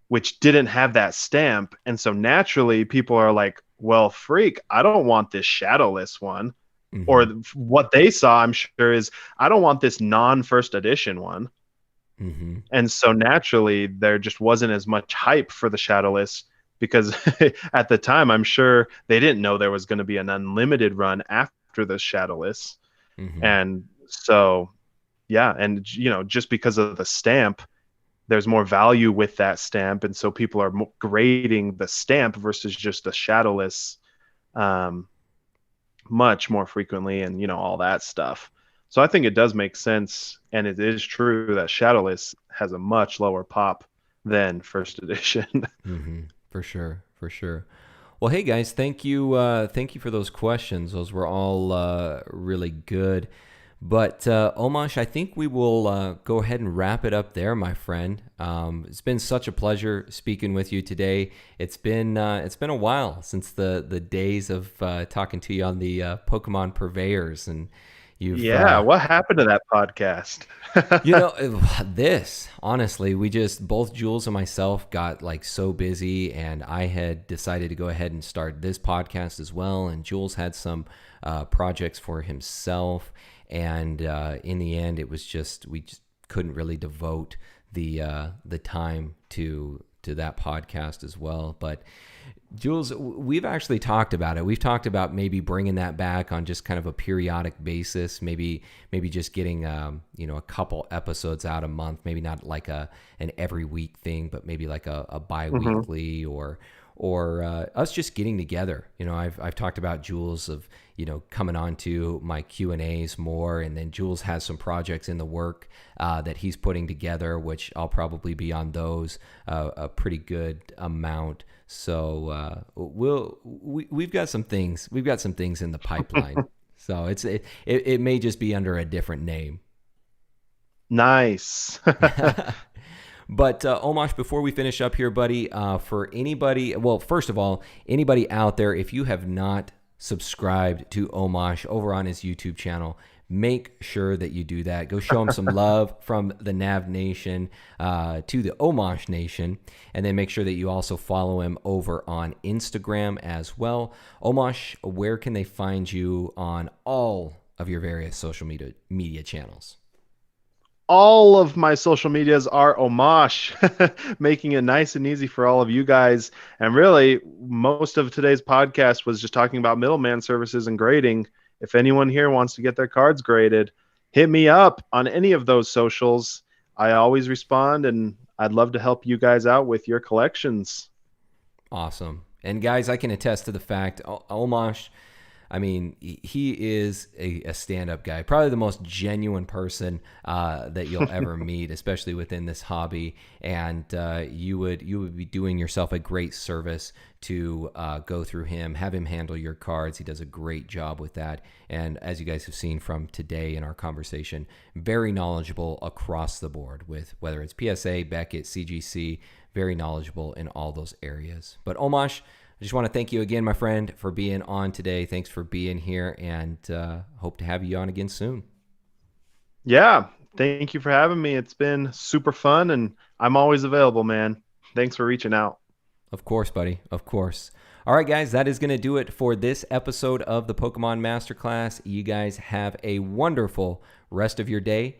which didn't have that stamp. And so naturally people are like, well, freak, I don't want this Shadowless one. Or what they saw, I'm sure, is I don't want this non-first edition one. And so naturally there just wasn't as much hype for the Shadowless because at the time, I'm sure they didn't know there was going to be an unlimited run after the Shadowless. And so, yeah. And, just because of the stamp, there's more value with that stamp. And so people are grading the stamp versus just a Shadowless much more frequently and, all that stuff. So I think it does make sense. And it is true that Shadowless has a much lower pop than first edition. For sure. For sure. Well, hey guys, thank you for those questions. Those were all really good. But Omaash, I think we will go ahead and wrap it up there, my friend. It's been such a pleasure speaking with you today. It's been a while since the days of talking to you on the Pokemon Purveyors, and what happened to that podcast? This, honestly, we just, both Jules and myself got like so busy, and I had decided to go ahead and start this podcast as well. And Jules had some projects for himself. And in the end, it was we just couldn't really devote the time to that podcast as well. But Jules, we've actually talked about it. We've talked about maybe bringing that back on just kind of a periodic basis. Maybe just getting a couple episodes out a month. Maybe not like an every week thing, but maybe like a bi-weekly or us just getting together. I've talked about Jules of coming on to my Q&As more, and then Jules has some projects in the work that he's putting together, which I'll probably be on those a pretty good amount. So we've got some things in the pipeline. So it may just be under a different name. Nice. But Omaash, before we finish up here, buddy, for anybody, well, first of all, anybody out there, if you have not subscribed to Omaash over on his YouTube channel, make sure that you do that. Go show him some love from the Nav Nation to the Omaash Nation, and then make sure that you also follow him over on Instagram as well. Omaash, where can they find you on all of your various social media channels? All of my social medias are Omaash, making it nice and easy for all of you guys. And really, most of today's podcast was just talking about middleman services and grading. If anyone here wants to get their cards graded, hit me up on any of those socials. I always respond, and I'd love to help you guys out with your collections. Awesome. And guys, I can attest to the fact, Omaash, I mean, he is a stand-up guy, probably the most genuine person that you'll ever meet, especially within this hobby. And you would be doing yourself a great service to go through him, have him handle your cards. He does a great job with that. And as you guys have seen from today in our conversation, very knowledgeable across the board with whether it's PSA, Beckett, CGC, very knowledgeable in all those areas. But Omaash, I just want to thank you again, my friend, for being on today. Thanks for being here, and hope to have you on again soon. Yeah, thank you for having me. It's been super fun, and I'm always available, man. Thanks for reaching out. Of course, buddy. Of course. All right, guys, that is going to do it for this episode of the Pokemon Masterclass. You guys have a wonderful rest of your day.